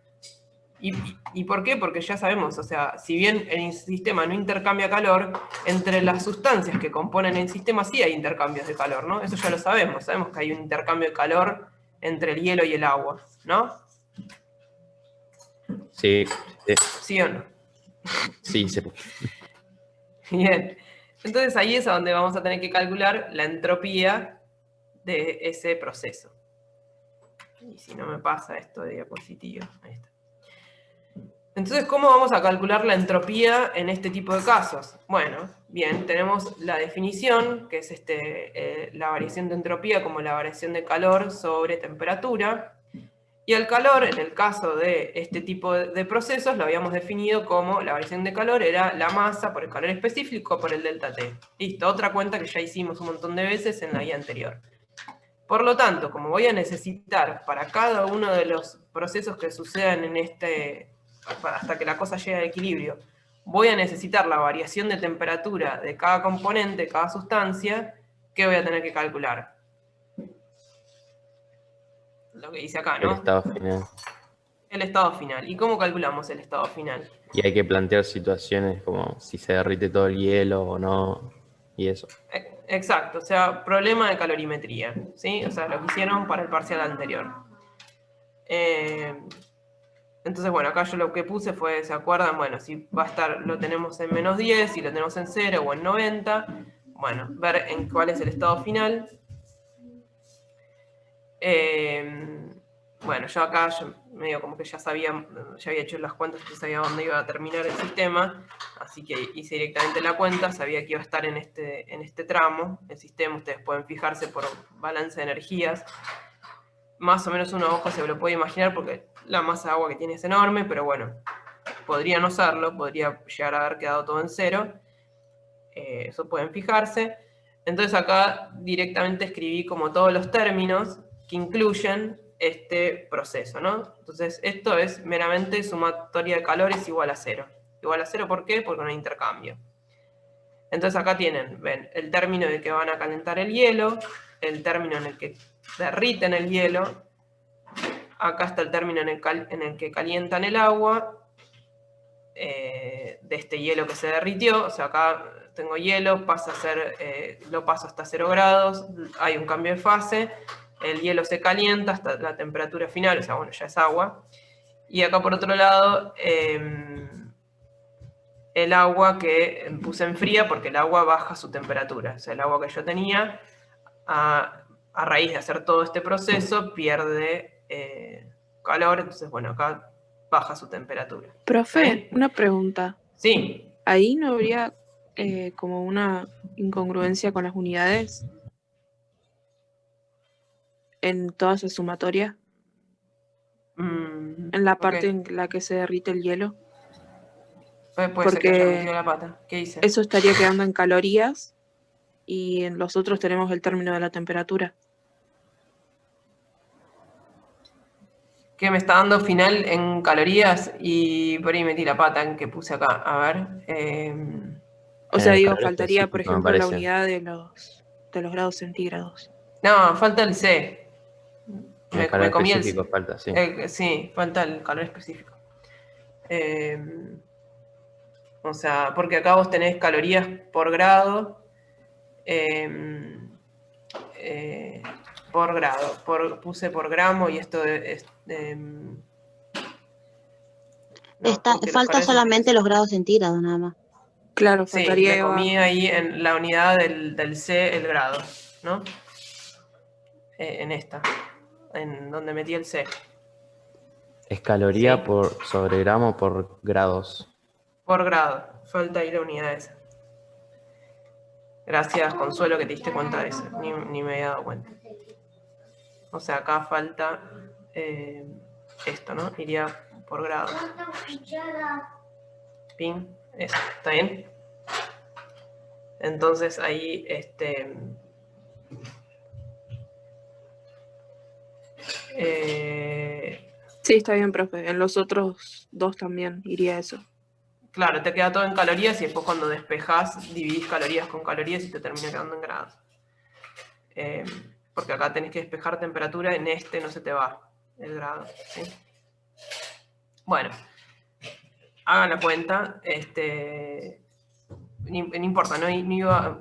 ¿Y por qué? Porque ya sabemos, o sea, si bien el sistema no intercambia calor, entre las sustancias que componen el sistema sí hay intercambios de calor, ¿no? Eso ya lo sabemos que hay un intercambio de calor entre el hielo y el agua, ¿no? Sí, ¿Sí o no? sí, se Bien. Entonces ahí es a donde vamos a tener que calcular la entropía de ese proceso. Y si no me pasa esto de diapositiva, ahí está. Entonces, ¿cómo vamos a calcular la entropía en este tipo de casos? Bueno, bien, tenemos la definición, que es la variación de entropía como la variación de calor sobre temperatura. Y el calor, en el caso de este tipo de procesos, lo habíamos definido como la variación de calor era la masa por el calor específico por el delta T. Listo, otra cuenta que ya hicimos un montón de veces en la guía anterior. Por lo tanto, como voy a necesitar para cada uno de los procesos que sucedan hasta que la cosa llegue al equilibrio, voy a necesitar la variación de temperatura de cada componente, cada sustancia, ¿qué voy a tener que calcular? Lo que dice acá, el ¿no? estado final. El estado final. ¿Y cómo calculamos el estado final? Y hay que plantear situaciones como si se derrite todo el hielo o no, y eso. Exacto, o sea, problema de calorimetría, ¿sí? O sea, lo que hicieron para el parcial anterior. Entonces, bueno, acá yo lo que puse fue, ¿se acuerdan? Bueno, si va a estar, lo tenemos en -10, si lo tenemos en 0 o en 90, bueno, ver en cuál es el estado final. Bueno, yo acá medio como que ya había hecho las cuentas, ya sabía dónde iba a terminar el sistema, así que hice directamente la cuenta, sabía que iba a estar en este tramo, el sistema, ustedes pueden fijarse por balance de energías, más o menos uno a ojo se lo puede imaginar porque la masa de agua que tiene es enorme, pero bueno, podría no serlo, podría llegar a haber quedado todo en 0, eso pueden fijarse. Entonces acá directamente escribí como todos los términos que incluyen este proceso, ¿no? Entonces esto es meramente sumatoria de calores igual a 0. Igual a 0, ¿por qué? Porque no hay intercambio. Entonces acá tienen, ven, el término en el que van a calentar el hielo, el término en el que derriten el hielo, acá está el término en el que calientan el agua, de este hielo que se derritió, o sea, acá tengo hielo, pasa a ser, lo paso hasta 0 grados, hay un cambio de fase, el hielo se calienta hasta la temperatura final, o sea, bueno, ya es agua. Y acá por otro lado, el agua que puse en fría porque el agua baja su temperatura. O sea, el agua que yo tenía, a raíz de hacer todo este proceso, pierde calor, entonces, bueno, acá baja su temperatura. Profe, una pregunta. Sí. ¿Ahí no habría como una incongruencia con las unidades en toda esa sumatoria? en la ok. parte en la que se derrite el hielo. Puede ser que haya Porque metido la pata. ¿Qué hice? eso estaría quedando en calorías y en los otros tenemos el término de la temperatura. Que me está dando final en calorías y por ahí metí la pata en que puse acá. A ver. O sea, el digo, calor faltaría, por específico, me ejemplo, la parece. unidad de los grados centígrados. No, falta el C. El calor Me comí el específico falta, sí. sí, falta el calor específico. O sea, porque acá vos tenés calorías por grado. Por grado. Puse por gramo y esto es. No, porque los Falta calores solamente los grados centígrados nada más. Claro, Sí, me faltaría comí ahí en la unidad del C el grado, ¿no? En esta, en donde metí el C. Es caloría Sí. sobre gramo por grados. Por grado, falta ahí la unidad esa. Gracias, Consuelo, que te diste cuenta de eso, ni me había dado cuenta. O sea, acá falta esto, ¿no? Iría por grado. Pin, eso, ¿está bien? Entonces ahí, Sí, está bien, profe. En los otros dos también iría eso. claro, te queda todo en calorías y después cuando despejás dividís calorías con calorías y te termina quedando en grados. Porque acá tenés que despejar temperatura, en este no se te va el grado, ¿sí? Bueno, hagan la cuenta, no importa, no iba,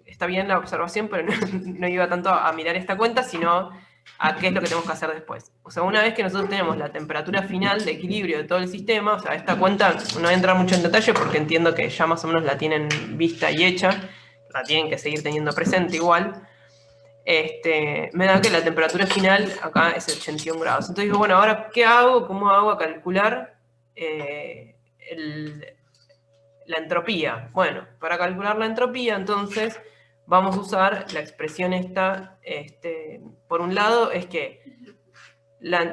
está bien la observación, pero no iba tanto a mirar esta cuenta, sino a qué es lo que tenemos que hacer después. O sea, una vez que nosotros tenemos la temperatura final de equilibrio de todo el sistema, o sea, esta cuenta no voy a entrar mucho en detalle porque entiendo que ya más o menos la tienen vista y hecha, la tienen que seguir teniendo presente igual. Me da que la temperatura final acá es 81 grados. Entonces digo, bueno, ahora, ¿qué hago? ¿Cómo hago a calcular la entropía? Bueno, para calcular la entropía, entonces, vamos a usar la expresión esta. Por un lado, es que la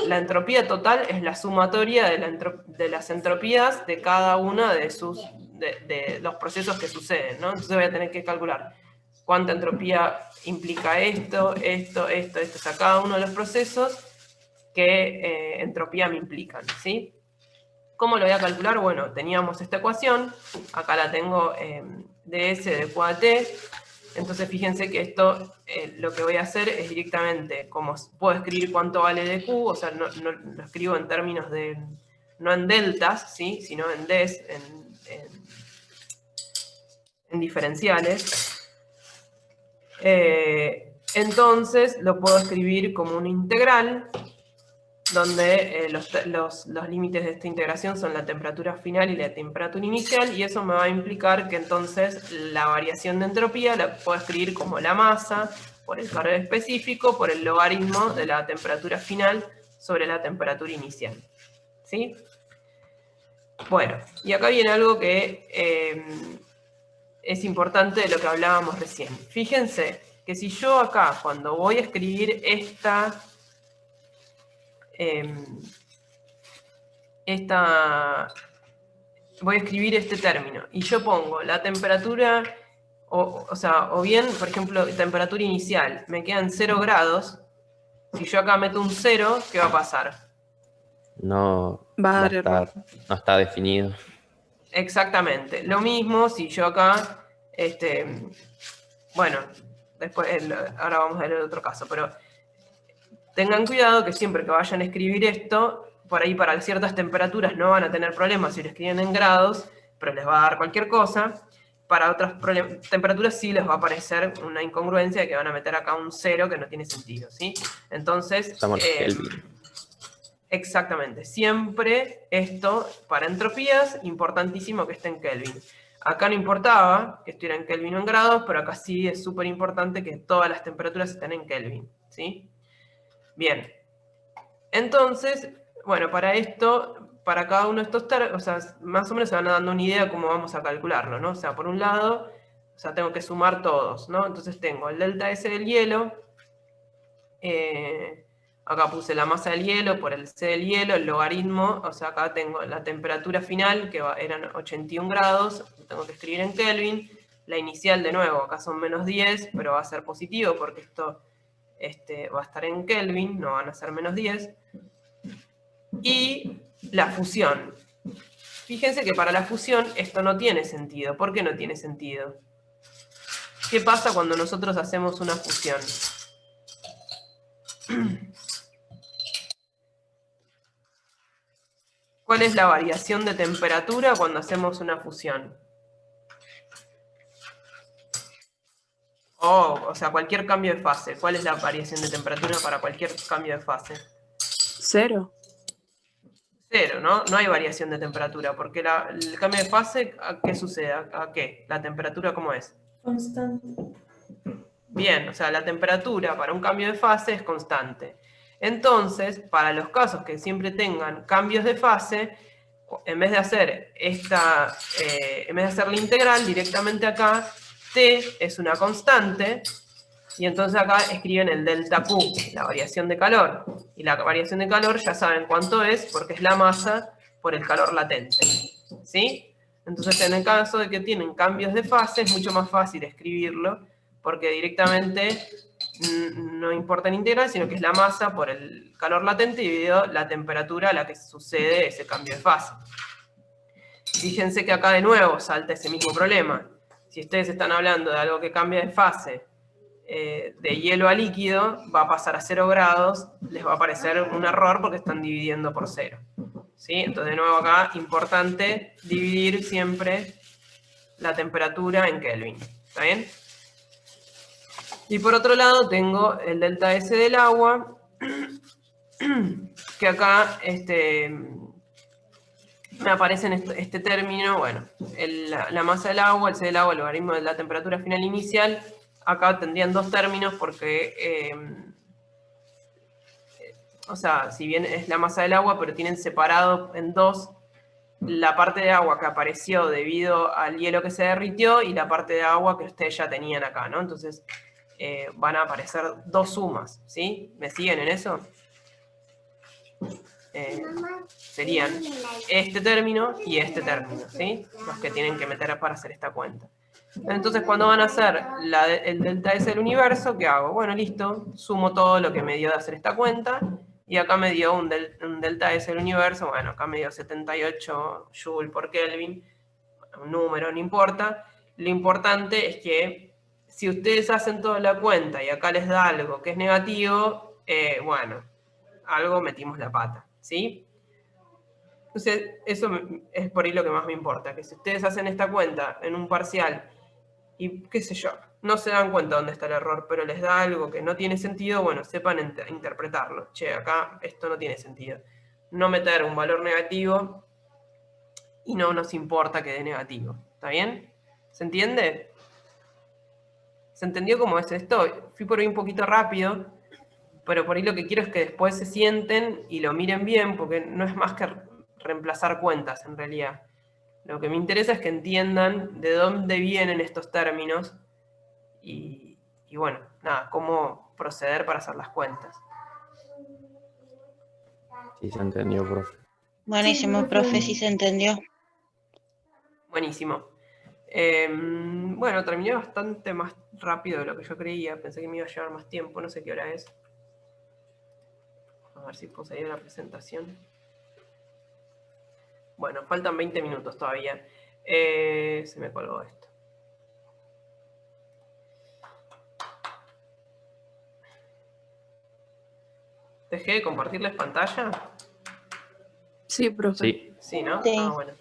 entropía total es la sumatoria de las entropías de cada una de los procesos que suceden, ¿no? Entonces voy a tener que calcular cuánta entropía implica esto, o sea, cada uno de los procesos que entropía me implican, ¿sí? ¿Cómo lo voy a calcular? Bueno, teníamos esta ecuación, acá la tengo ds de Q a t, entonces fíjense que esto lo que voy a hacer es directamente, como puedo escribir cuánto vale de Q, o sea, no lo escribo en términos de, no en deltas, ¿sí? Sino en ds, en diferenciales. Entonces lo puedo escribir como una integral, donde los límites de esta integración son la temperatura final y la temperatura inicial, y eso me va a implicar que entonces la variación de entropía la puedo escribir como la masa por el calor específico por el logaritmo de la temperatura final sobre la temperatura inicial. ¿Sí? Bueno, y acá viene algo que es importante de lo que hablábamos recién. Fíjense que si yo acá, cuando voy a escribir voy a escribir este término, y yo pongo la temperatura, o bien, por ejemplo, temperatura inicial, me quedan 0 grados, si yo acá meto un 0, ¿qué va a pasar? No Va a dar error. No está definido. Exactamente. Lo mismo si yo acá, bueno, después, ahora vamos a ver el otro caso, pero tengan cuidado que siempre que vayan a escribir esto, por ahí para ciertas temperaturas no van a tener problemas si lo escriben en grados, pero les va a dar cualquier cosa. Para otras temperaturas sí les va a aparecer una incongruencia de que van a meter acá un 0 que no tiene sentido, ¿sí? Entonces, Usamos Kelvin. exactamente. Siempre esto, para entropías, importantísimo que esté en Kelvin. Acá no importaba que estuviera en Kelvin o en grados, pero acá sí es súper importante que todas las temperaturas estén en Kelvin, ¿sí? Bien. Entonces, bueno, para esto, para cada uno de estos términos, o sea, más o menos se van dando una idea de cómo vamos a calcularlo, ¿no? O sea, por un lado, o sea, tengo que sumar todos, ¿no? Entonces tengo el delta S del hielo, Acá puse la masa del hielo por el C del hielo, el logaritmo, o sea, acá tengo la temperatura final, que eran 81 grados, lo tengo que escribir en Kelvin. La inicial, de nuevo, acá son menos 10, pero va a ser positivo porque esto va a estar en Kelvin, no van a ser menos 10. Y la fusión. Fíjense que para la fusión esto no tiene sentido. ¿Por qué no tiene sentido? ¿Qué pasa cuando nosotros hacemos una fusión? ¿Cuál es la variación de temperatura cuando hacemos una fusión? O sea, cualquier cambio de fase. ¿Cuál es la variación de temperatura para cualquier cambio de fase? 0. 0, ¿no? No hay variación de temperatura, porque el cambio de fase, ¿a qué sucede? ¿A qué? ¿La temperatura cómo es? Constante. Bien, o sea, la temperatura para un cambio de fase es constante. Entonces, para los casos que siempre tengan cambios de fase, en vez de hacer la integral, directamente acá, T es una constante, y entonces acá escriben el delta Q, la variación de calor. Y la variación de calor ya saben cuánto es, porque es la masa por el calor latente. ¿Sí? Entonces, en el caso de que tienen cambios de fase, es mucho más fácil escribirlo, porque directamente no importa en integral, sino que es la masa por el calor latente dividido la temperatura a la que sucede ese cambio de fase. Fíjense que acá de nuevo salta ese mismo problema. Si ustedes están hablando de algo que cambia de fase de hielo a líquido, va a pasar a 0 grados, les va a aparecer un error porque están dividiendo por 0. ¿Sí? Entonces, de nuevo acá, importante dividir siempre la temperatura en Kelvin. ¿Está bien? Y por otro lado tengo el delta S del agua, que acá me aparece en este término, bueno, la masa del agua, el C del agua, el logaritmo de la temperatura final inicial. Acá tendrían dos términos porque, o sea, si bien es la masa del agua, pero tienen separado en dos la parte de agua que apareció debido al hielo que se derritió y la parte de agua que ustedes ya tenían acá, ¿no? Entonces, van a aparecer dos sumas, ¿sí? ¿Me siguen en eso? Serían este término y este término, ¿sí? Los que tienen que meter para hacer esta cuenta. Entonces, cuando van a hacer el delta S del universo, ¿qué hago? Bueno, listo, sumo todo lo que me dio de hacer esta cuenta, y acá me dio un delta S del universo, bueno, acá me dio 78 Joule por Kelvin, un número, no importa. Lo importante es que si ustedes hacen toda la cuenta y acá les da algo que es negativo, bueno, algo metimos la pata, ¿sí? Entonces, eso es por ahí lo que más me importa, que si ustedes hacen esta cuenta en un parcial y qué sé yo, no se dan cuenta dónde está el error, pero les da algo que no tiene sentido, bueno, sepan interpretarlo. Che, acá esto no tiene sentido. No meter un valor negativo y no nos importa que dé negativo. ¿Está bien? ¿Se entiende? ¿Se entendió cómo es esto? Fui por ahí un poquito rápido, pero por ahí lo que quiero es que después se sienten y lo miren bien, porque no es más que reemplazar cuentas en realidad. Lo que me interesa es que entiendan de dónde vienen estos términos y bueno, nada, cómo proceder para hacer las cuentas. Sí, se entendió, profe. Buenísimo, profe, sí se entendió. Buenísimo. Bueno, terminé bastante más rápido de lo que yo creía. Pensé que me iba a llevar más tiempo, no sé qué hora es. A ver si puedo salir de la presentación. Bueno, faltan 20 minutos todavía. Se me colgó esto. ¿Dejé de compartirles pantalla? Sí, profe. Sí. Sí, ¿no? Sí. Ah, bueno.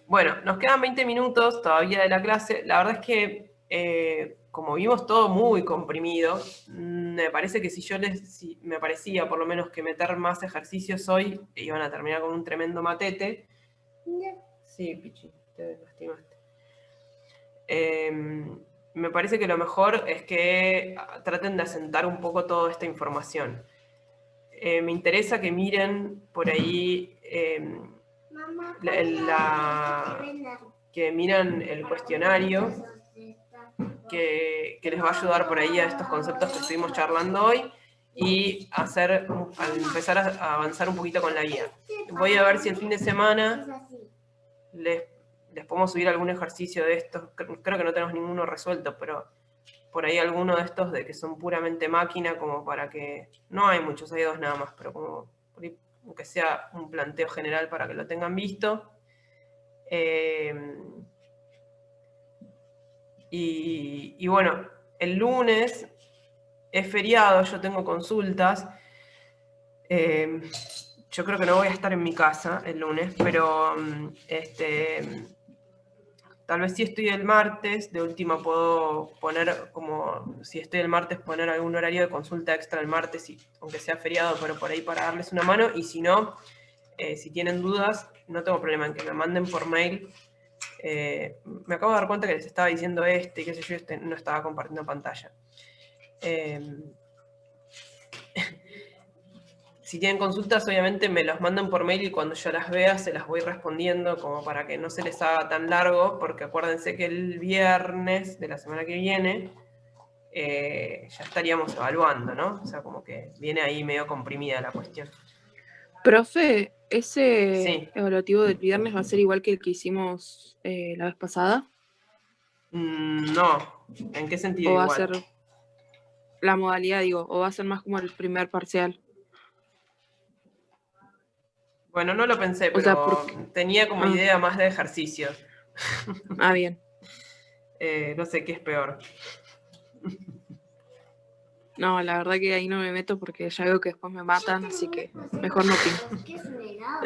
Bueno, nos quedan 20 minutos todavía de la clase. La verdad es que, como vimos todo muy comprimido, me parece que si me parecía por lo menos que meter más ejercicios hoy, iban a terminar con un tremendo matete. Sí, Pichi, te lastimaste. Me parece que lo mejor es que traten de asentar un poco toda esta información. Me interesa que miren por ahí que miran el cuestionario que les va a ayudar por ahí a estos conceptos que estuvimos charlando hoy y empezar a avanzar un poquito con la guía. Voy a ver si el fin de semana les podemos subir algún ejercicio de estos. Creo que no tenemos ninguno resuelto, pero por ahí alguno de estos de que son puramente máquina, como para que... No hay muchos, hay 2 nada más, pero como que sea un planteo general para que lo tengan visto. Y bueno, el lunes es feriado, yo tengo consultas. Yo creo que no voy a estar en mi casa el lunes, pero tal vez si estoy el martes, de última puedo poner como, si estoy el martes, poner algún horario de consulta extra el martes, aunque sea feriado, pero por ahí para darles una mano. Y si no, si tienen dudas, no tengo problema en que me manden por mail. Me acabo de dar cuenta que les estaba diciendo y qué sé yo, no estaba compartiendo pantalla. Si tienen consultas, obviamente me los mandan por mail y cuando yo las vea se las voy respondiendo como para que no se les haga tan largo, porque acuérdense que el viernes de la semana que viene ya estaríamos evaluando, ¿no? O sea, como que viene ahí medio comprimida la cuestión. Profe, ¿ese Sí. evaluativo del viernes va a ser igual que el que hicimos la vez pasada? No, ¿en qué sentido ¿O va igual? a ser la modalidad, digo, o va a ser más como el primer parcial? Bueno, no lo pensé, O sea, pero tenía como idea más de ejercicios. Bien. No sé qué es peor. No, la verdad que ahí no me meto porque ya veo que después me matan, así que mejor no opino. ¿Qué es un helado?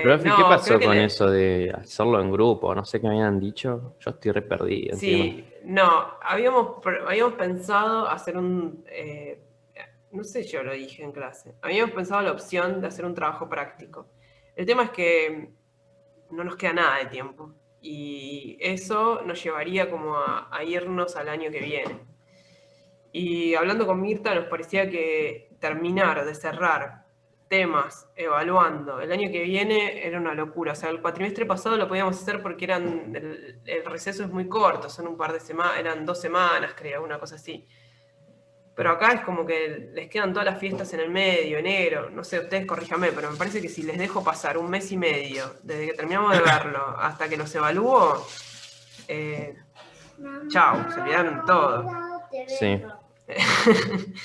Profe, No, ¿qué pasó creo que con eso de hacerlo en grupo? No sé qué me habían dicho. Yo estoy re perdido. Sí, no, habíamos pensado hacer no sé, yo lo dije en clase, habíamos pensado la opción de hacer un trabajo práctico. El tema es que no nos queda nada de tiempo y eso nos llevaría como a irnos al año que viene. Y hablando con Mirta nos parecía que terminar de cerrar temas evaluando el año que viene era una locura. O sea, el cuatrimestre pasado lo podíamos hacer porque el receso es muy corto, son un par de semanas, eran 2 semanas, creo, una cosa así. Pero acá es como que les quedan todas las fiestas en el medio, enero, no sé, ustedes corríjame, pero me parece que si les dejo pasar 1 mes y medio, desde que terminamos de verlo hasta que los evalúo, chau, se olvidaron todo. Sí.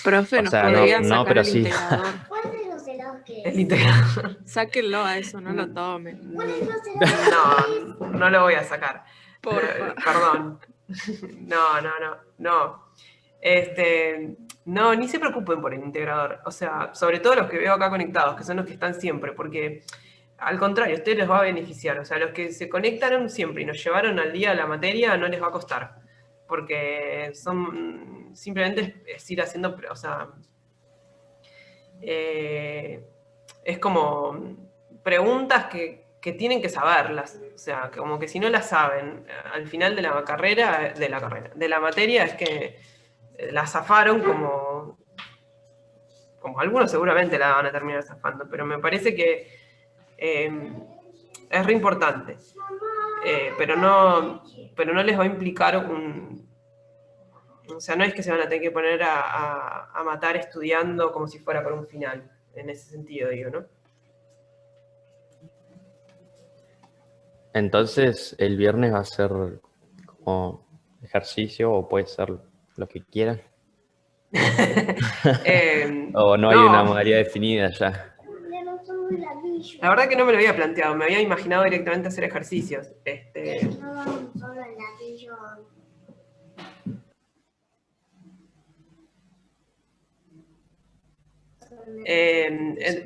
Profe, O nos sea, podrían no, sacar pero el sí. integrador. ¿Cuál de los helados que El es? integrador. Sáquenlo a eso, no lo tomen. ¿Cuál de los helados que es? No lo voy a sacar. Porfa. Perdón. No. No, ni se preocupen por el integrador. O sea, sobre todo los que veo acá conectados, que son los que están siempre, porque al contrario, a ustedes les va a beneficiar. O sea, los que se conectaron siempre y nos llevaron al día la materia, no les va a costar. Porque simplemente es ir haciendo, o sea, es como preguntas que tienen que saberlas. O sea, como que si no las saben al final de la carrera, de la materia, es que la zafaron como algunos seguramente la van a terminar zafando, pero me parece que es re importante. Pero no les va a implicar o sea, no es que se van a tener que poner a matar estudiando como si fuera por un final, en ese sentido, digo, ¿no? Entonces, el viernes va a ser como ejercicio o puede ser lo que quieran. O no hay una modalidad definida ya. La verdad que no me lo había planteado, me había imaginado directamente hacer ejercicios. No vamos solo al ladrillo.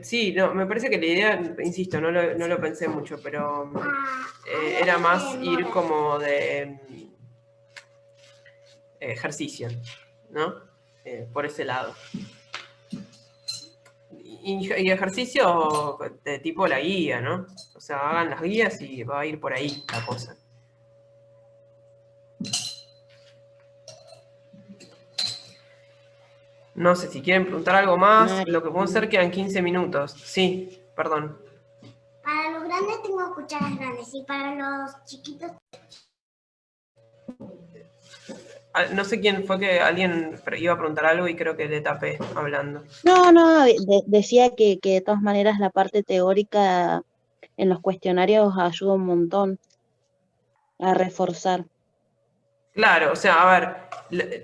Sí, no, me parece que la idea, insisto, no lo pensé mucho, pero era más ir como de ejercicio, ¿no? Por ese lado. Y ejercicio de tipo la guía, ¿no? O sea, hagan las guías y va a ir por ahí la cosa. No sé si quieren preguntar algo más. Mari. Lo que podemos hacer quedan 15 minutos. Sí, perdón. Para los grandes tengo cucharas grandes y para los chiquitos. no sé quién fue que alguien iba a preguntar algo y creo que le tapé hablando. No, decía que de todas maneras la parte teórica en los cuestionarios ayuda un montón a reforzar. Claro, o sea, a ver,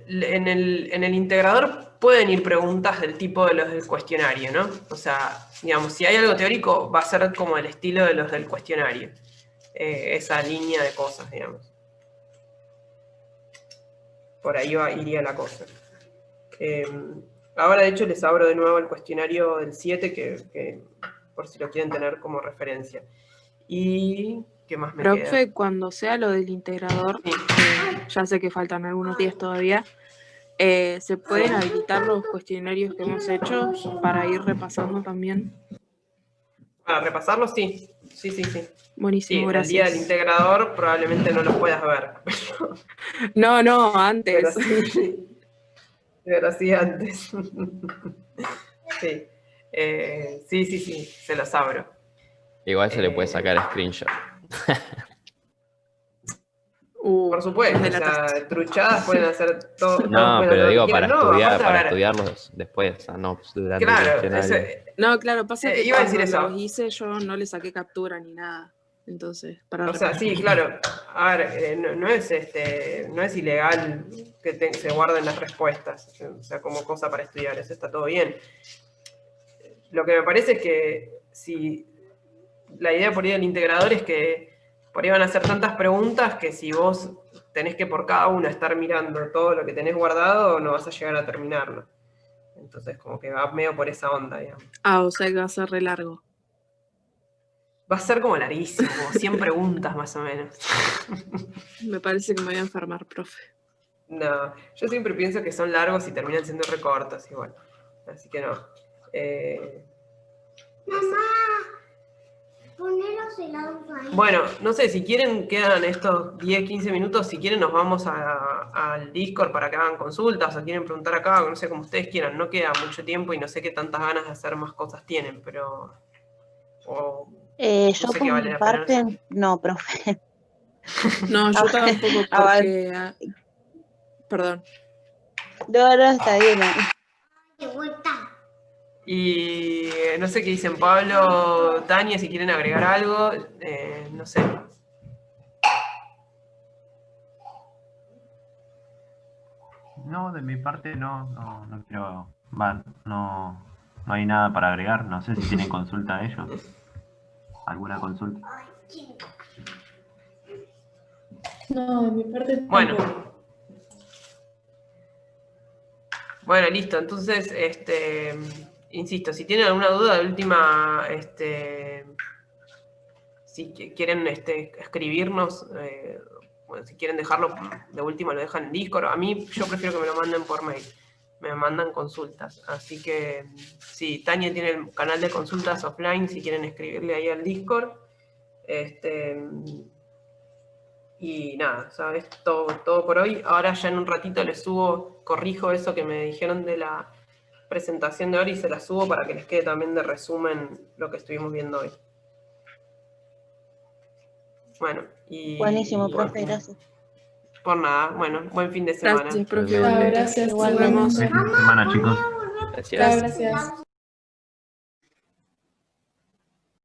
en el integrador pueden ir preguntas del tipo de los del cuestionario, ¿no? O sea, digamos, si hay algo teórico, va a ser como el estilo de los del cuestionario. Esa línea de cosas, digamos. Por ahí iría la cosa. Ahora, de hecho, les abro de nuevo el cuestionario del 7, que por si lo quieren tener como referencia. Y... ¿qué más me Profe, queda? cuando sea lo del integrador, Sí. ya sé que faltan algunos días todavía, ¿se pueden habilitar los cuestionarios que hemos hecho para ir repasando también? Para repasarlo, sí. Sí. Buenísimo, Sí, el gracias. día del integrador probablemente no los puedas ver. No, antes. Pero sí antes. Sí. Sí, se los abro. Igual se le puede sacar screenshot. Por supuesto, me o sea, delataste. truchadas pueden hacer todo. No, pero digo para estudiar, aparte, a para ver, estudiarlos después, o sea, no durante el claro, cuestionario. No, claro, pasa que iba a decir cuando eso. los hice yo no le saqué captura ni nada. Entonces, para O sea, repasar. sí, claro. A ver, no es ilegal que se guarden las respuestas, o sea, como cosa para estudiar, eso está todo bien. Lo que me parece es que si la idea por ahí del integrador es que por ahí van a hacer tantas preguntas que si vos tenés que por cada una estar mirando todo lo que tenés guardado, no vas a llegar a terminarlo. Entonces, como que va medio por esa onda, digamos. O sea que va a ser re largo. Va a ser como larguísimo, como 100 preguntas más o menos. Me parece que me voy a enfermar, profe. No, yo siempre pienso que son largos y terminan siendo recortos igual. Así que no. Mamá, poné los helados ahí. Bueno, no sé, si quieren, quedan estos 10, 15 minutos. Si quieren, nos vamos al Discord para que hagan consultas o quieren preguntar acá, no sé, como ustedes quieran. No queda mucho tiempo y no sé qué tantas ganas de hacer más cosas tienen, pero... Yo por mi parte, no, profe. No, yo tampoco porque... Perdón. No, está bien. De vuelta. Y no sé qué dicen Pablo, Tania, si quieren agregar algo, no sé. No, de mi parte no quiero, no hay nada para agregar. No sé si tienen consulta ellos. ¿Alguna consulta? No, de mi parte Bueno. tampoco. Bueno, listo. Entonces, insisto, si tienen alguna duda de última, si quieren escribirnos, bueno, si quieren dejarlo de última, lo dejan en Discord. A mí, yo prefiero que me lo manden por mail. Me mandan consultas. Así que, sí, Tania tiene el canal de consultas offline, si quieren escribirle ahí al Discord. Y nada, ¿sabes? Todo por hoy. Ahora ya en un ratito les subo, corrijo eso que me dijeron de la presentación de hoy y se la subo para que les quede también de resumen lo que estuvimos viendo hoy. Bueno, y... Buenísimo, profe, gracias. Por nada, bueno, buen fin de semana. Gracias, profe. Chao, gracias. Nos vemos. Buen fin de semana, chicos. Gracias. Chao, gracias.